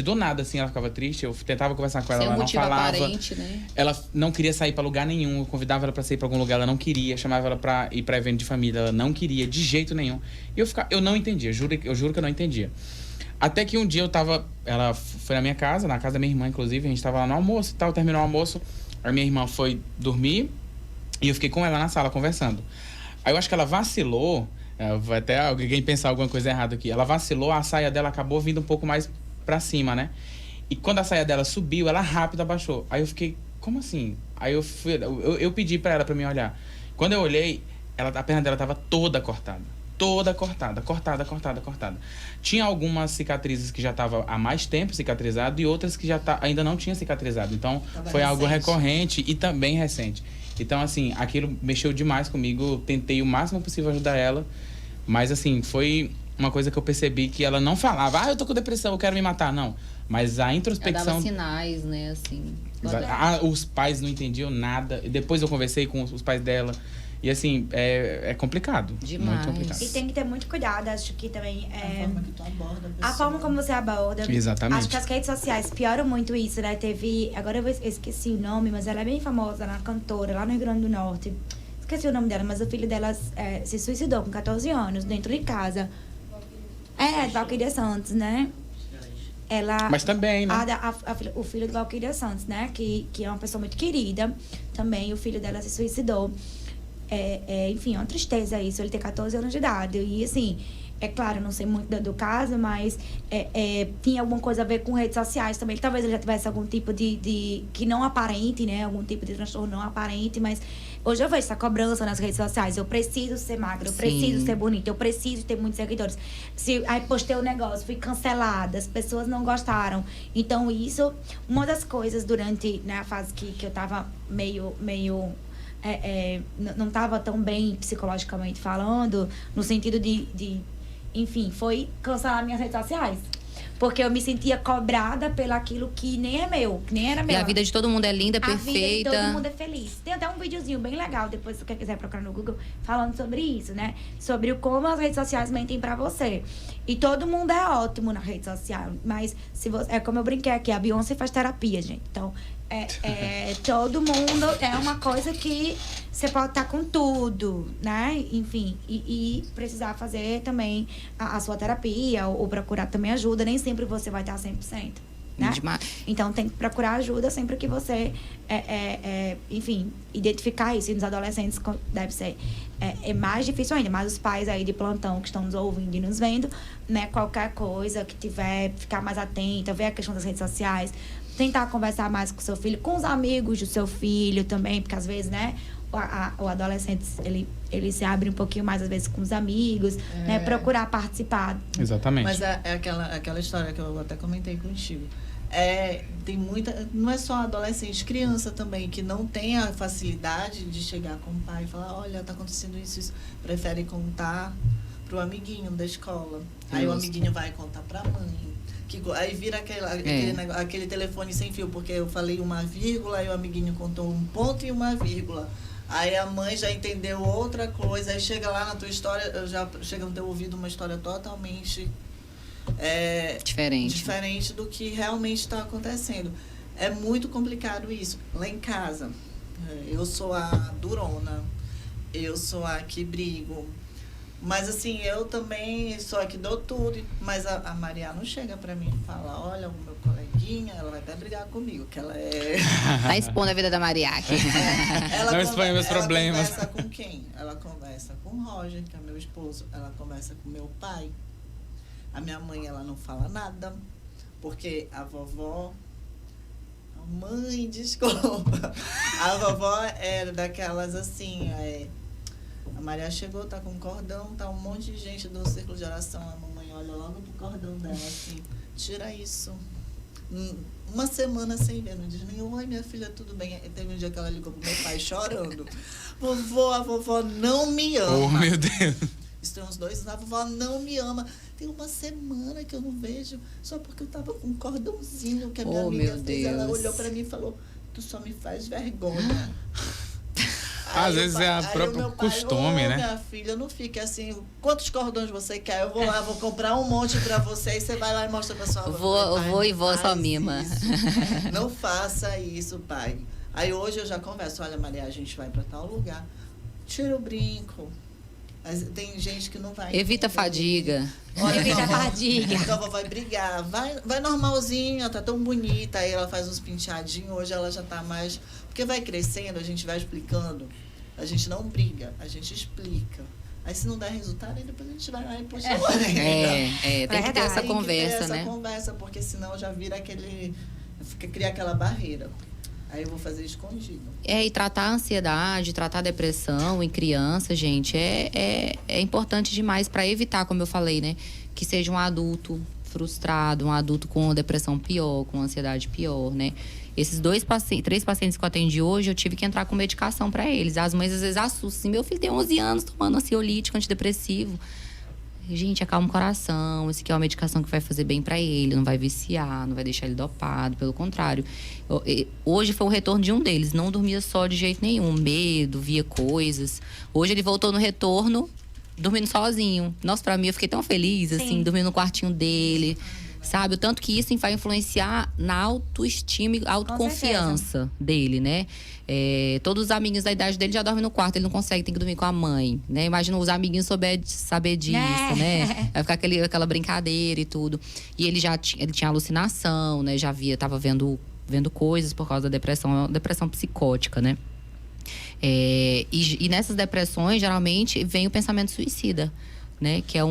do nada assim ela ficava triste, eu tentava conversar com ela, Sem ela não motivo falava. aparente, né? Ela não queria sair pra lugar nenhum, eu convidava ela pra sair pra algum lugar, ela não queria, chamava ela pra ir pra evento de família, ela não queria de jeito nenhum. E eu não entendia, eu juro que eu não entendia. Até que um dia ela foi na minha casa, na casa da minha irmã inclusive, a gente tava lá no almoço e tal, terminou o almoço, a minha irmã foi dormir e eu fiquei com ela na sala conversando. Aí eu acho que ela vacilou. Vai até alguém pensar alguma coisa errada aqui. Ela vacilou, a saia dela acabou vindo um pouco mais pra cima, né? E quando a saia dela subiu, ela rápido abaixou. Aí eu fiquei, como assim? Aí eu pedi pra ela pra me olhar. Quando eu olhei, a perna dela tava toda cortada. Cortada. Tinha algumas cicatrizes que já estavam há mais tempo cicatrizado e outras que ainda não tinha cicatrizado. Então, foi algo recorrente e também recente. Então, assim, aquilo mexeu demais comigo. Eu tentei o máximo possível ajudar ela. Mas, assim, foi uma coisa que eu percebi que ela não falava. Eu tô com depressão, eu quero me matar. Não. Mas a introspecção... Ela dava sinais, né, assim. Os pais não entendiam nada. E depois eu conversei com os pais dela. E, assim, é complicado. Demais. Muito complicado. E tem que ter muito cuidado, acho que também... A forma que tu aborda a pessoa. A forma como você aborda. Exatamente. Acho que as redes sociais pioram muito isso, né? Agora eu esqueci o nome, mas ela é bem famosa, uma cantora, lá no Rio Grande do Norte. Esqueci o nome dela, mas o filho dela se suicidou com 14 anos, dentro de casa. Valquíria Santos, né? Ela... Mas também, né? O filho de Valquíria Santos, né? Que é uma pessoa muito querida. Também o filho dela se suicidou. Enfim, é uma tristeza isso, ele ter 14 anos de idade. E assim, é claro, não sei muito do caso, mas tinha alguma coisa a ver com redes sociais também. Talvez ele já tivesse algum tipo de que não aparente, né? Algum tipo de transtorno não aparente, mas hoje eu vejo essa cobrança nas redes sociais. Eu preciso ser magra, eu preciso ser bonita, eu preciso ter muitos seguidores. Aí postei um negócio, fui cancelada, as pessoas não gostaram. Então isso, uma das coisas durante, né, a fase que eu tava meio não estava tão bem psicologicamente falando, no sentido enfim, foi cancelar minhas redes sociais. Porque eu me sentia cobrada pelo aquilo que nem é meu, que nem era meu. E a vida de todo mundo é linda, perfeita. A vida de todo mundo é feliz. Tem até um videozinho bem legal, depois se você quiser procurar no Google, falando sobre isso, né? Sobre como as redes sociais mentem pra você. E todo mundo é ótimo na rede social, mas é como eu brinquei aqui, a Beyoncé faz terapia, gente. Então, todo mundo é uma coisa que você pode estar com tudo, né? Enfim, e precisar fazer também a sua terapia ou procurar também ajuda. Nem sempre você vai estar 100%, né? Então, tem que procurar ajuda sempre que você, enfim, identificar isso. E nos adolescentes deve ser mais difícil ainda. Mas os pais aí de plantão que estão nos ouvindo e nos vendo, né? Qualquer coisa que tiver, ficar mais atenta, ver a questão das redes sociais, tentar conversar mais com o seu filho, com os amigos do seu filho também, porque às vezes, né, o adolescente, ele se abre um pouquinho mais, às vezes, com os amigos, né, procurar participar. Exatamente. Mas aquela história que eu até comentei contigo. Tem muita... Não é só adolescente, criança também, que não tem a facilidade de chegar com o pai e falar, olha, tá acontecendo isso. Prefere contar pro amiguinho da escola. Aí o amiguinho vai contar pra mãe. Aí vira aquele telefone sem fio, porque eu falei uma vírgula, aí o amiguinho contou um ponto e uma vírgula. Aí a mãe já entendeu outra coisa, aí chega lá na tua história, já chega no teu ouvido uma história totalmente diferente do que realmente está acontecendo. É muito complicado isso. Lá em casa, eu sou a durona, eu sou a que brigo. Mas assim, eu também sou a que dou tudo, mas a Maria não chega pra mim e fala, olha, o meu colega coleguinha, ela vai até brigar comigo, que ela é... Tá expondo a vida da Maria aqui. Não exponha meus problemas. Ela conversa com quem? Ela conversa com o Roger, que é meu esposo. Ela conversa com meu pai. A minha mãe, ela não fala nada, porque a vovó... Mãe, desculpa. A vovó era daquelas assim... A Maria chegou, tá com um cordão, tá um monte de gente do círculo de oração. A mamãe olha logo pro cordão dela assim, tira isso. Uma semana sem ver, não diz nem, oi minha filha, tudo bem? E teve um dia que ela ligou pro meu pai chorando. Vovó, a vovó não me ama. Oh, meu Deus. Isso tem uns 2 anos, a vovó não me ama. Tem uma semana que eu não vejo, só porque eu tava com um cordãozinho que a minha amiga fez. Ela olhou pra mim e falou, tu só me faz vergonha. Às vezes é a próprio costume, né? Minha filha, não fique assim. Quantos cordões você quer? Eu vou lá, vou comprar um monte pra você. E você vai lá e mostra pra sua avó. Vou e vou só mima. Não faça isso, pai. Aí hoje eu já converso. Olha, Maria, a gente vai pra tal lugar. Tira o brinco. Mas tem gente que não vai. Evita fadiga. Olha, Evita fadiga. Então a vovó vai brigar. Vai normalzinha, tá tão bonita. Aí ela faz uns penteadinhos. Hoje ela já tá mais... Porque vai crescendo, a gente vai explicando. A gente não briga, a gente explica. Aí se não der resultado, aí depois a gente vai lá e puxa a orelha. Tem que ter essa conversa, né? Essa conversa, porque senão já vira cria aquela barreira. Aí eu vou fazer escondido. E tratar a ansiedade, tratar a depressão em criança, gente, é importante demais para evitar, como eu falei, né? Que seja um adulto frustrado, um adulto com depressão pior, com ansiedade pior, né? Esses 3 pacientes que eu atendi hoje, eu tive que entrar com medicação para eles. As mães às vezes assustam. Assim, meu filho tem 11 anos tomando ansiolítico, antidepressivo. Gente, acalma o coração. Esse aqui é uma medicação que vai fazer bem para ele, não vai viciar, não vai deixar ele dopado. Pelo contrário. Hoje foi o retorno de um deles. Não dormia só de jeito nenhum. Medo, via coisas. Hoje ele voltou no retorno, dormindo sozinho. Nossa, pra mim eu fiquei tão feliz, assim, dormindo no quartinho dele. Sabe? O tanto que isso vai influenciar na autoestima e autoconfiança dele, né? Todos os amiguinhos da idade dele já dormem no quarto, ele não consegue, tem que dormir com a mãe, né? Imagina os amiguinhos saber disso, né? Vai ficar aquela brincadeira e tudo. E ele tinha alucinação, né? Tava vendo coisas por causa da depressão psicótica, né? E nessas depressões, geralmente, vem o pensamento suicida. Né? Que é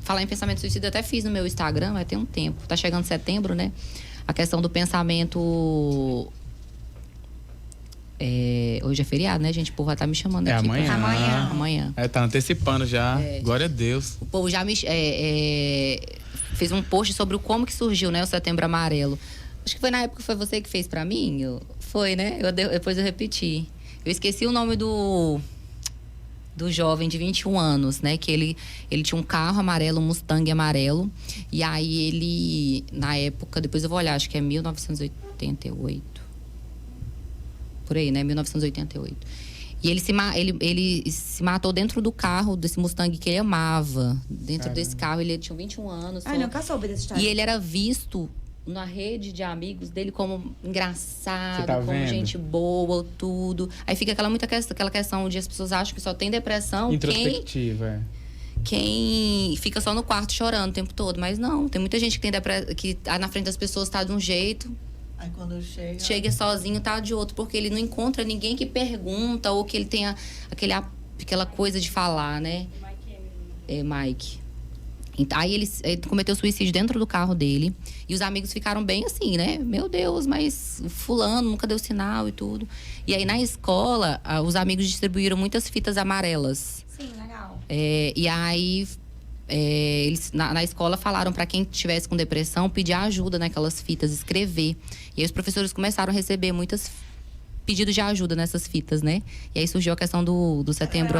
falar em pensamento suicida, eu até fiz no meu Instagram, vai ter um tempo. Tá chegando setembro, né? A questão do pensamento... Hoje é feriado, né, gente? O povo vai estar me chamando aqui. Amanhã. Tá antecipando já. Glória a Deus. O povo já me... fez um post sobre como que surgiu, né? O Setembro Amarelo. Acho que foi na época que foi você que fez pra mim. Foi, né? Depois eu repeti. Eu esqueci o nome do jovem de 21 anos, né? Que ele tinha um carro amarelo, um Mustang amarelo. E aí ele, na época, depois eu vou olhar, acho que é 1988. Por aí, né? 1988. E ele se matou dentro do carro desse Mustang que ele amava. Dentro desse carro, ele tinha 21 anos. Nunca soube dessa história. E ele era visto na rede de amigos dele como engraçado, como gente boa, tudo. Aí fica aquela questão de as pessoas acham que só tem depressão introspectiva, quem fica só no quarto chorando o tempo todo. Mas não, tem muita gente que tem depressão, que na frente das pessoas tá de um jeito. Aí quando chega sozinho, tá de outro, porque ele não encontra ninguém que pergunta ou que ele tenha aquela coisa de falar, né? Mike. Aí ele cometeu suicídio dentro do carro dele. E os amigos ficaram bem assim, né? Meu Deus, mas o fulano nunca deu sinal e tudo. E aí na escola, os amigos distribuíram muitas fitas amarelas. Sim, legal. E aí eles na escola falaram para quem estivesse com depressão pedir ajuda naquelas fitas, escrever. E aí os professores começaram a receber muitos pedidos de ajuda nessas fitas, né? E aí surgiu a questão do setembro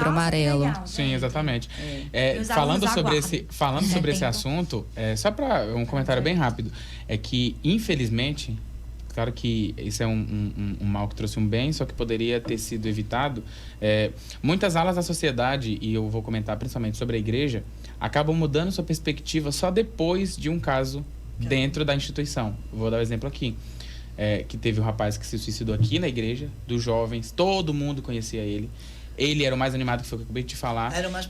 amarelo. Legal, sim, exatamente. Falando sobre esse assunto, só para um comentário bem rápido, é que, infelizmente, claro que isso é um mal que trouxe um bem, só que poderia ter sido evitado. Muitas alas da sociedade, e eu vou comentar principalmente sobre a igreja, acabam mudando sua perspectiva só depois de um caso dentro da instituição. Vou dar um exemplo aqui. Que teve um rapaz que se suicidou aqui na igreja, dos jovens, todo mundo conhecia ele. Ele era o mais animado, que foi o que eu acabei de te falar. Era o mais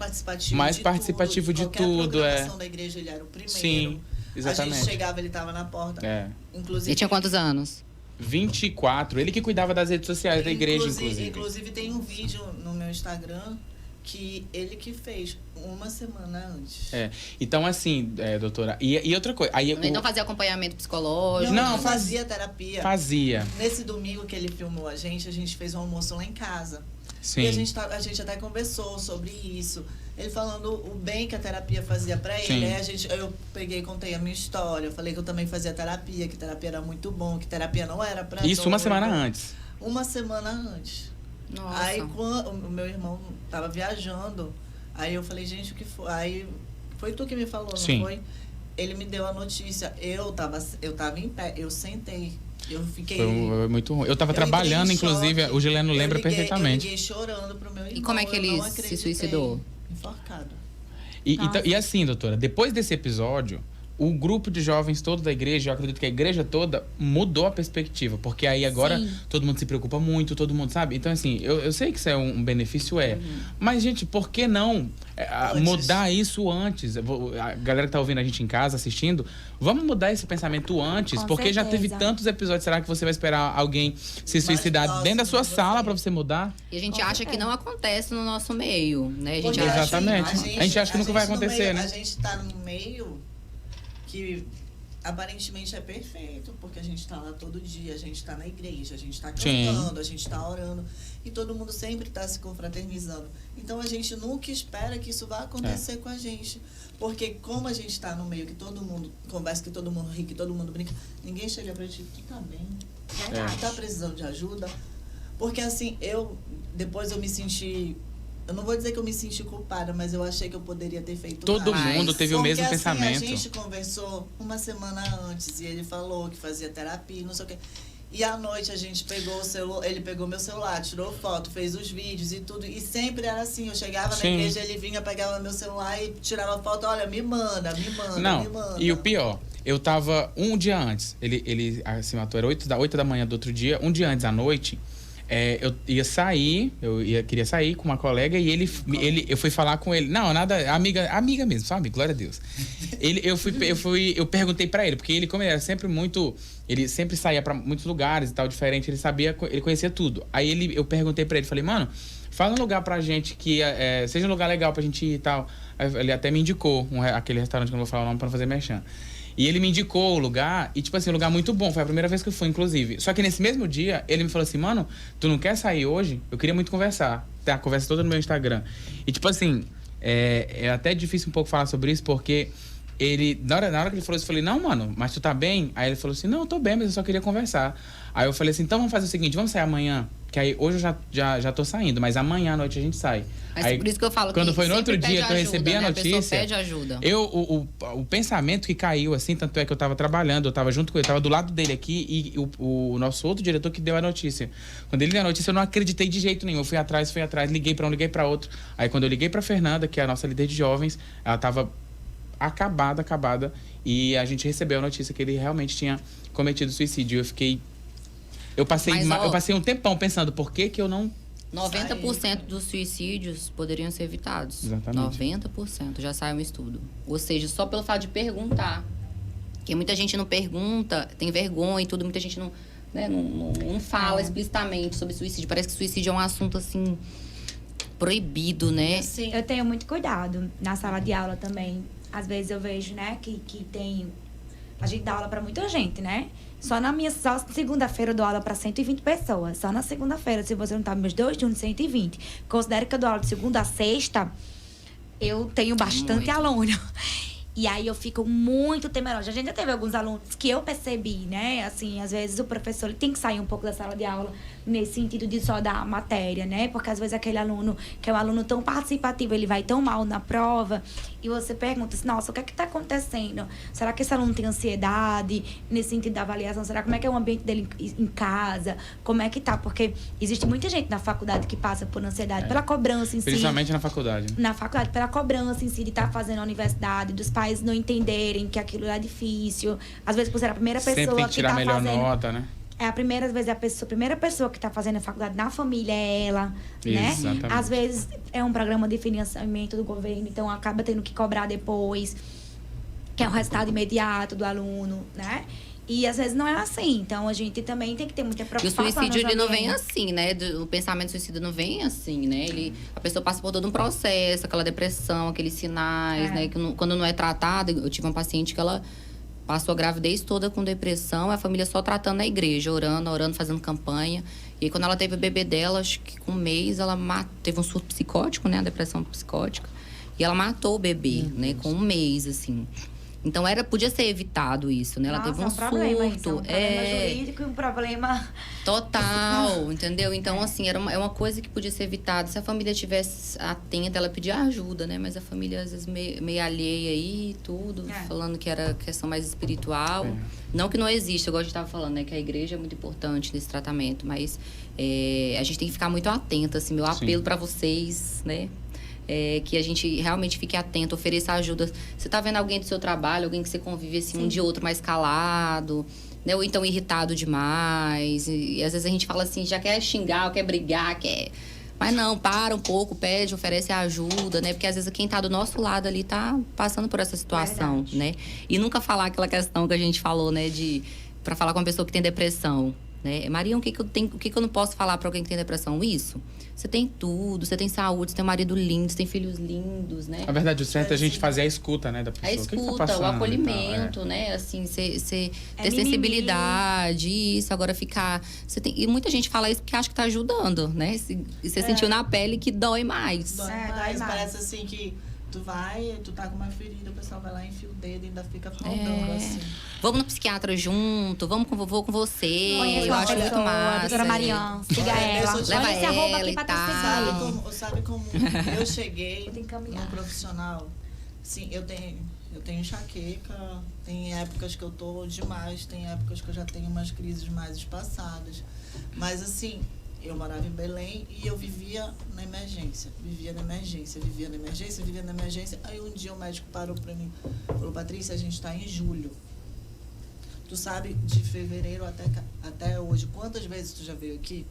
participativo de tudo. Qualquer programação da igreja, ele era o primeiro. Sim. Exatamente. A gente chegava, ele estava na porta. É. Inclusive, Ele tinha quantos anos? 24. Ele que cuidava das redes sociais da igreja, inclusive. Inclusive, tem um vídeo no meu Instagram que ele que fez uma semana antes. Então, assim, doutora, e outra coisa. Aí, Ele não fazia acompanhamento psicológico? Não, fazia terapia. Fazia. Nesse domingo que ele filmou a gente fez um almoço lá em casa. Sim. E a gente até conversou sobre isso. Ele falando o bem que a terapia fazia pra ele. Sim. Aí eu peguei e contei a minha história. Eu falei que eu também fazia terapia, que terapia era muito bom, que terapia não era pra Isso uma todo semana mundo. antes. Uma semana antes. Nossa. Aí quando o meu irmão tava viajando, aí eu falei, gente, o que foi? Aí foi tu que me falou, Sim. não foi? Ele me deu a notícia. Eu tava em pé, eu sentei. Eu fiquei. Foi muito ruim. Eu tava entrei trabalhando, em inclusive, choque. o Gileno lembra Eu perfeitamente. liguei chorando pro meu irmão. E como é que eu ele não se acreditei. suicidou? Enforcado. E assim, doutora, depois desse episódio, o grupo de jovens todo da igreja, eu acredito que a igreja toda mudou a perspectiva. Porque aí agora Sim. todo mundo se preocupa muito, todo mundo sabe. Então, assim, eu sei que isso é um benefício, Mas, gente, por que não mudar isso antes? A galera que tá ouvindo a gente em casa, assistindo, vamos mudar esse pensamento antes. Com porque já teve certeza. tantos episódios. Será que você vai esperar alguém se suicidar próximo dentro da sua de você. sala pra você mudar? E a gente Com acha que certeza. não acontece no nosso meio, né? A gente Porque acha... Exatamente. A gente acha que nunca vai no acontecer, meio, né? A gente tá num meio que aparentemente é perfeito, porque a gente tá lá todo dia, a gente tá na igreja, a gente tá Sim. cantando, a gente tá orando, e todo mundo sempre tá se confraternizando. Então a gente nunca espera que isso vá acontecer com a gente. Porque como a gente tá no meio que todo mundo conversa, que todo mundo ri, que todo mundo brinca, ninguém chega pra ti, tu tá bem? Tu tá precisando de ajuda? Porque assim, depois eu me senti... Eu não vou dizer que eu me senti culpada, mas eu achei que eu poderia ter feito Todo mais. mundo teve o Porque, mesmo assim, pensamento. A gente conversou uma semana antes e ele falou que fazia terapia, não sei o quê. E à noite a gente pegou o celular, ele pegou meu celular, tirou foto, fez os vídeos e tudo. E sempre era assim, eu chegava na Sim. igreja, ele vinha, pegava meu celular e tirava foto, olha, me manda, me manda. Não, e o pior, eu tava um dia antes, ele se matou, era 8 da manhã do outro dia, um dia antes à noite, eu queria sair com uma colega e eu fui falar com ele, não, nada, amiga mesmo, sabe? Glória a Deus. Eu perguntei pra ele, porque ele, como ele era sempre muito, ele sempre saía pra muitos lugares e tal, diferente, ele conhecia tudo. Aí eu perguntei pra ele, falei, mano, fala um lugar pra gente que seja um lugar legal pra gente ir e tal. Aí ele até me indicou aquele restaurante que eu não vou falar o nome pra não fazer merchan. E ele me indicou o lugar, e tipo assim, um lugar muito bom. Foi a primeira vez que eu fui, inclusive. Só que nesse mesmo dia, ele me falou assim, mano, tu não quer sair hoje? Eu queria muito conversar. Tem a conversa toda no meu Instagram. E tipo assim, é até difícil um pouco falar sobre isso, porque na hora que ele falou isso, eu falei, não, mano, mas tu tá bem? Aí ele falou assim, não, eu tô bem, mas eu só queria conversar. Aí eu falei assim, então vamos fazer o seguinte, vamos sair amanhã? Que aí hoje eu já tô saindo, mas amanhã à noite a gente sai. Mas Aí, por isso que eu falo quando que foi no outro sempre dia pede que eu recebi ajuda, a né? notícia, A pessoa pede ajuda. O pensamento que caiu, assim, tanto é que eu tava trabalhando, eu tava junto com ele, eu tava do lado dele aqui, e o nosso outro diretor que deu a notícia. Quando ele deu a notícia, eu não acreditei de jeito nenhum. Eu fui atrás, liguei pra um, liguei pra outro. Aí quando eu liguei pra Fernanda, que é a nossa líder de jovens, ela tava acabada, e a gente recebeu a notícia que ele realmente tinha cometido suicídio. Eu passei um tempão pensando, por que eu não... 90% dos suicídios poderiam ser evitados. Exatamente. 90%, já saiu um estudo. Ou seja, só pelo fato de perguntar. Porque muita gente não pergunta, tem vergonha e tudo, muita gente não fala explicitamente sobre suicídio. Parece que suicídio é um assunto, assim, proibido, né? Sim. Eu tenho muito cuidado na sala de aula também. Às vezes eu vejo, né, que tem... A gente dá aula pra muita gente, né? Só segunda-feira eu dou aula pra 120 pessoas. Só na segunda-feira, se você não tá meus 2 turnos, 120. Considero que eu dou aula de segunda a sexta, eu tenho bastante aluno. E aí eu fico muito temerosa. A gente já teve alguns alunos que eu percebi, né? Assim, às vezes o professor ele tem que sair um pouco da sala de aula nesse sentido de só dar matéria, né? Porque às vezes aquele aluno, que é um aluno tão participativo, ele vai tão mal na prova, e você pergunta assim, nossa, o que é que tá acontecendo? Será que esse aluno tem ansiedade nesse sentido da avaliação? Será como é que é o ambiente dele em casa? Como é que tá? Porque existe muita gente na faculdade que passa por ansiedade, pela cobrança em si. Principalmente na faculdade. Na faculdade, pela cobrança em si de estar fazendo a universidade, dos pais não entenderem que aquilo é difícil. Às vezes, por ser a primeira pessoa Sempre tem que tirar tá a melhor fazendo... nota, né? É a primeira vez a primeira pessoa que está fazendo a faculdade na família é ela, né? Exatamente. Às vezes é um programa de financiamento do governo, então acaba tendo que cobrar depois. quer o resultado imediato do aluno, né? E às vezes não é assim. Então a gente também tem que ter muita E o preocupação. suicídio, ele não vem ambientes. assim, né? O pensamento suicida não vem assim, né? A pessoa passa por todo um processo, aquela depressão, aqueles sinais, né? Que quando não é tratado, eu tive uma paciente que ela passou a gravidez toda com depressão, a família só tratando na igreja, orando, fazendo campanha. E aí, quando ela teve o bebê dela, acho que com um mês, ela teve um surto psicótico, né? A depressão psicótica. E ela matou o bebê, né? Com um mês, assim. Então, podia ser evitado isso, né? Ela Nossa, teve um problema isso, surto. um problema jurídico e um problema... Total, entendeu? Então, assim, é uma coisa que podia ser evitada. Se a família tivesse atenta, ela pedia ajuda, né? Mas a família, às vezes, meio alheia aí e tudo. Falando que era questão mais espiritual. Não que não existe, igual a gente estava falando, né? Que a igreja é muito importante nesse tratamento. Mas a gente tem que ficar muito atenta, assim. Meu apelo para vocês, né? Que a gente realmente fique atento, ofereça ajuda. Você tá vendo alguém do seu trabalho, alguém que você convive assim, um dia ou outro mais calado, né? Ou então irritado demais. E às vezes a gente fala assim, já quer xingar, quer brigar, quer... Mas não, para um pouco, pede, oferece ajuda, né? Porque às vezes quem tá do nosso lado ali tá passando por essa situação, Verdade. né? E nunca falar aquela questão que a gente falou, né? Pra falar com uma pessoa que tem depressão, né? Maria, o que eu não posso falar pra alguém que tem depressão? Isso. Você tem tudo, você tem saúde, você tem um marido lindo, você tem filhos lindos, né? Na verdade, o certo é a gente fazer a escuta, né, da pessoa. A O que que tá escuta, passando o e acolhimento, tal, né? Assim, você ter mimimi. sensibilidade, isso. Agora ficar... E muita gente fala isso porque acha que tá ajudando, né? E você sentiu na pele que dói mais. Dói dói mais, mais. parece assim que tu tá com uma ferida, o pessoal vai lá, enfia o dedo e ainda fica rodando assim. Vamos no psiquiatra junto, vou com você. Conheço Eu uma acho muito pessoa, a massa. doutora Mariana. Siga Olha, ela. eu sou- Olha leva esse arroba ela aqui e patrocinado. tal. Sabe como eu cheguei Vou te encaminhar. num profissional? Sim, eu tenho enxaqueca, tem épocas que eu tô demais, tem épocas que eu já tenho umas crises mais espaçadas. Mas assim, eu morava em Belém e eu vivia na emergência. Aí um dia o médico parou pra mim, falou, Patrícia, a gente tá em julho. Tu sabe, de fevereiro até hoje, quantas vezes tu já veio aqui?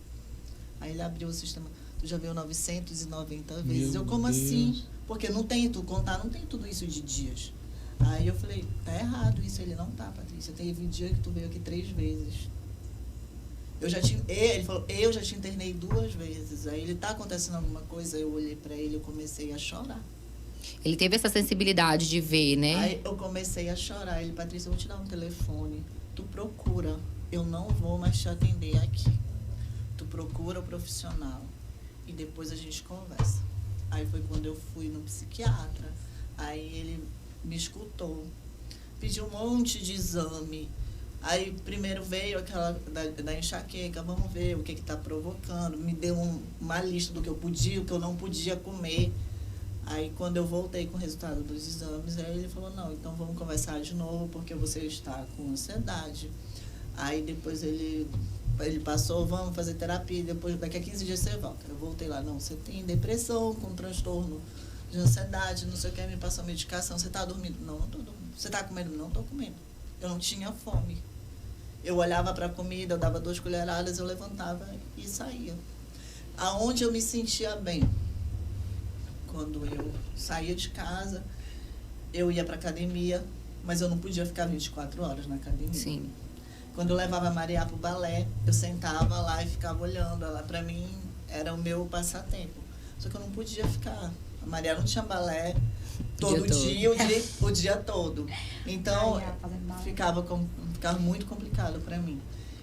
Aí ele abriu o sistema, tu já veio 990 vezes. Meu Eu, como Deus. assim? Porque não tem tudo isso de dias. Aí eu falei, tá errado isso. Ele, não tá, Patrícia, teve dia que tu veio aqui 3 vezes. Ele falou, eu já te internei 2 vezes. Aí ele, tá acontecendo alguma coisa? Eu olhei pra ele e comecei a chorar. Ele teve essa sensibilidade de ver, né? Aí eu comecei a chorar. Ele, Patrícia, eu vou te dar um telefone. Tu procura. Eu não vou mais te atender aqui. Tu procura o profissional. E depois a gente conversa. Aí foi quando eu fui no psiquiatra. Aí ele me escutou. Pediu um monte de exame. Aí primeiro veio aquela da enxaqueca. Vamos ver o que está provocando. Me deu uma lista do que eu podia, o que eu não podia comer. Aí, quando eu voltei com o resultado dos exames, aí ele falou, não, então vamos conversar de novo, porque você está com ansiedade. Aí, depois ele passou, vamos fazer terapia, depois, daqui a 15 dias você volta. Eu voltei lá, não, você tem depressão com transtorno de ansiedade, não sei o que, me passou medicação, você está dormindo? Não, não estou dormindo. Você está comendo? Não estou comendo. Eu não tinha fome. Eu olhava para a comida, eu dava 2 colheradas, eu levantava e saía. Aonde eu me sentia bem? Quando eu saía de casa, eu ia para academia, mas eu não podia ficar 24 horas na academia. Sim. Quando eu levava a Maria pro balé, eu sentava lá e ficava olhando. Ela, para mim, era o meu passatempo. Só que eu não podia ficar. A Maria não tinha balé todo dia, o dia todo. Então, ficava muito complicado para mim.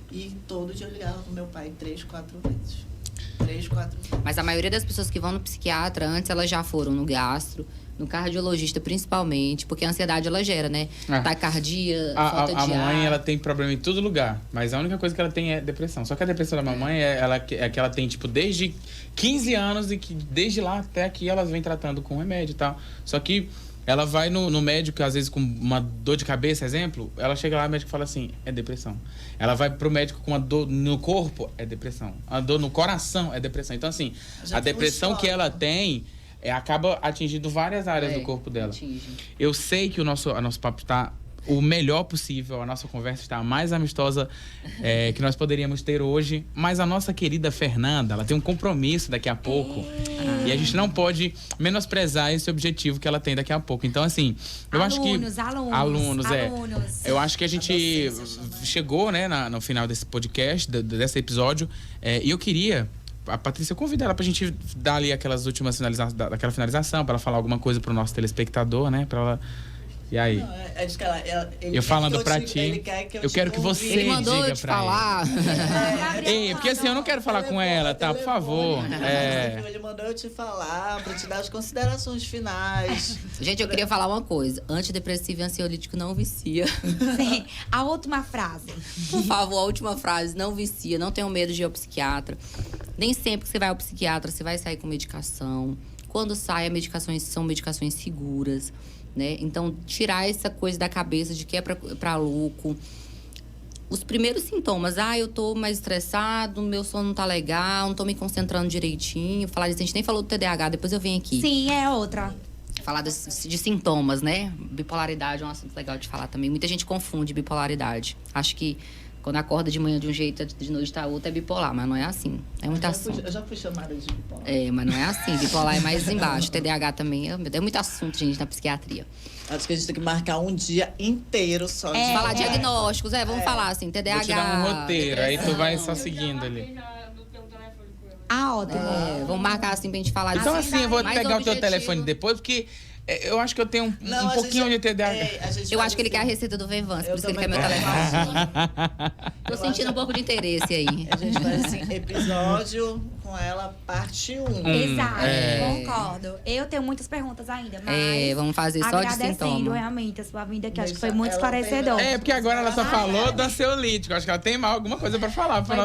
E todo dia eu ligava pro meu pai 3, 4 vezes. 3, 4 vezes. Mas a maioria das pessoas que vão no psiquiatra, antes elas já foram no gastro, no cardiologista principalmente, porque a ansiedade ela gera, né? Taquicardia, falta de a mamãe, ar. ela tem problema em todo lugar, mas a única coisa que ela tem é depressão. Só que a depressão da mamãe é que ela tem, tipo, desde 15 anos e que desde lá até aqui ela vem tratando com remédio e tal. Só que ela vai no médico, às vezes com uma dor de cabeça, exemplo, ela chega lá e o médico fala assim, é depressão. Ela vai pro médico com uma dor no corpo, é depressão. A dor no coração é depressão. Então, assim, Já a depressão que ela tem acaba atingindo várias áreas do corpo dela. Atinge. Eu sei que o nosso papo tá o melhor possível. A nossa conversa está a mais amistosa que nós poderíamos ter hoje. Mas a nossa querida Fernanda, ela tem um compromisso daqui a pouco. E a gente não pode menosprezar esse objetivo que ela tem daqui a pouco. Então, assim, eu acho que... Alunos. Eu acho que a gente chegou, né, no final desse podcast, desse episódio. E eu queria... A Patrícia, eu convido ela pra gente dar ali aquelas últimas daquela finalização, pra ela falar alguma coisa pro nosso telespectador, né? Pra ela... E aí? Não, acho que eu falando pra ti, eu quero que você ele mandou diga eu te pra falar. Ei, porque assim, eu não quero falar com ela, tá? Por favor. Ele mandou eu te falar, pra te dar as considerações finais. Gente, eu queria falar uma coisa. Antidepressivo e ansiolítico não vicia. Sim, a última frase. Por favor, a última frase. Não vicia, não tenham medo de ir ao psiquiatra. Nem sempre que você vai ao psiquiatra, você vai sair com medicação. Quando sai, são medicações seguras. Né? Então, tirar essa coisa da cabeça de que é pra louco. Os primeiros sintomas, eu tô mais estressado, meu sono não tá legal, não tô me concentrando direitinho. Falar disso, a gente nem falou do TDAH, depois eu venho aqui. Sim, é outra. Falar de sintomas, né? Bipolaridade é um assunto legal de falar também. Muita gente confunde bipolaridade. Acho que quando acorda de manhã de um jeito, de noite tá outro, é bipolar. Mas não é assim. É muito assunto. Eu já fui chamada de bipolar. Mas não é assim. Bipolar é mais embaixo. TDAH também é muito assunto, gente, na psiquiatria. Acho que a gente tem que marcar um dia inteiro só de falar diagnósticos. Vamos falar assim, TDAH. Vou te dar um roteiro, aí tu vai só seguindo ali. Ótimo. Vamos marcar assim pra gente falar disso. Então assim, eu vou pegar o teu telefone depois, porque... Eu acho que eu tenho um pouquinho de TDAH. Eu acho que ele quer a receita do Venvance, por isso que ele quer meu telefone. Tô sentindo um pouco de interesse aí. A gente faz assim, episódio com ela, parte 1. Exato, concordo. Eu tenho muitas perguntas ainda, mas... vamos fazer só de agradecendo sintoma. realmente a sua vinda, que acho que foi muito esclarecedor. Porque agora ela só falou do ansiolítico. Acho que ela tem mais alguma coisa pra falar pro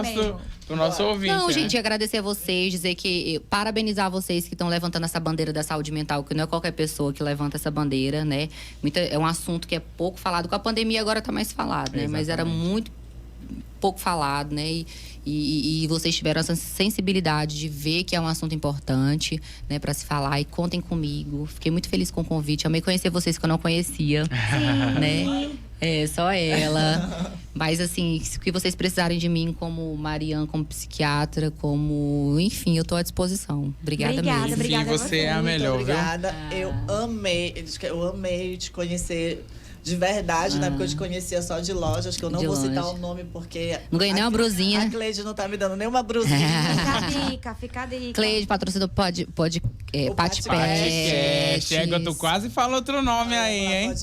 nosso ouvinte. Não, né? gente, agradecer a vocês, dizer que... Parabenizar vocês que estão levantando essa bandeira da saúde mental, que não é qualquer pessoa que levanta essa bandeira, né? É um assunto que é pouco falado. Com a pandemia agora tá mais falado, né? Mas era muito pouco falado, né? E vocês tiveram essa sensibilidade de ver que é um assunto importante, né? Pra se falar. E contem comigo. Fiquei muito feliz com o convite. Amei conhecer vocês que eu não conhecia, né? Só ela. Mas, assim, o que vocês precisarem de mim como Marian, como psiquiatra, como... Enfim, eu tô à disposição. Obrigada mesmo. Obrigada a você. É a melhor, obrigada. Eu amei te conhecer de verdade, né? Porque eu te conhecia só de loja. Acho que eu não vou citar o nome, porque... Não ganhei nem uma brusinha. A Cleide não tá me dando nenhuma brusinha. Fica a dica. Cleide, patrocinador Patcast. Chega, tu quase falou outro nome aí, hein?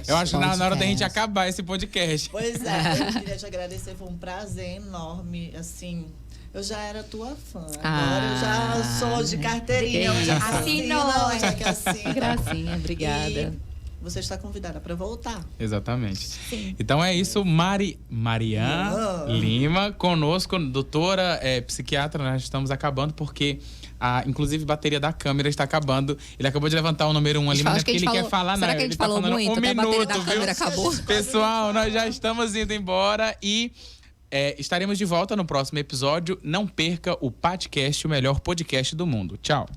Eu acho que na hora da gente acabar esse podcast. Pois é, eu queria te agradecer. Foi um prazer enorme, assim... Eu já era tua fã. Agora eu já sou de carteirinha. Assinou. Que gracinha, obrigada. E você está convidada para voltar. Exatamente. Sim. Então é isso, Marian Lima, conosco, doutora psiquiatra. Nós estamos acabando porque inclusive a bateria da câmera está acabando. Ele acabou de levantar o número 1 ali, mas porque ele quer falar, será que a gente falou muito? Um minuto, a bateria da câmera acabou. Pessoal, nós já estamos indo embora e estaremos de volta no próximo episódio. Não perca o Patcast, o melhor podcast do mundo. Tchau.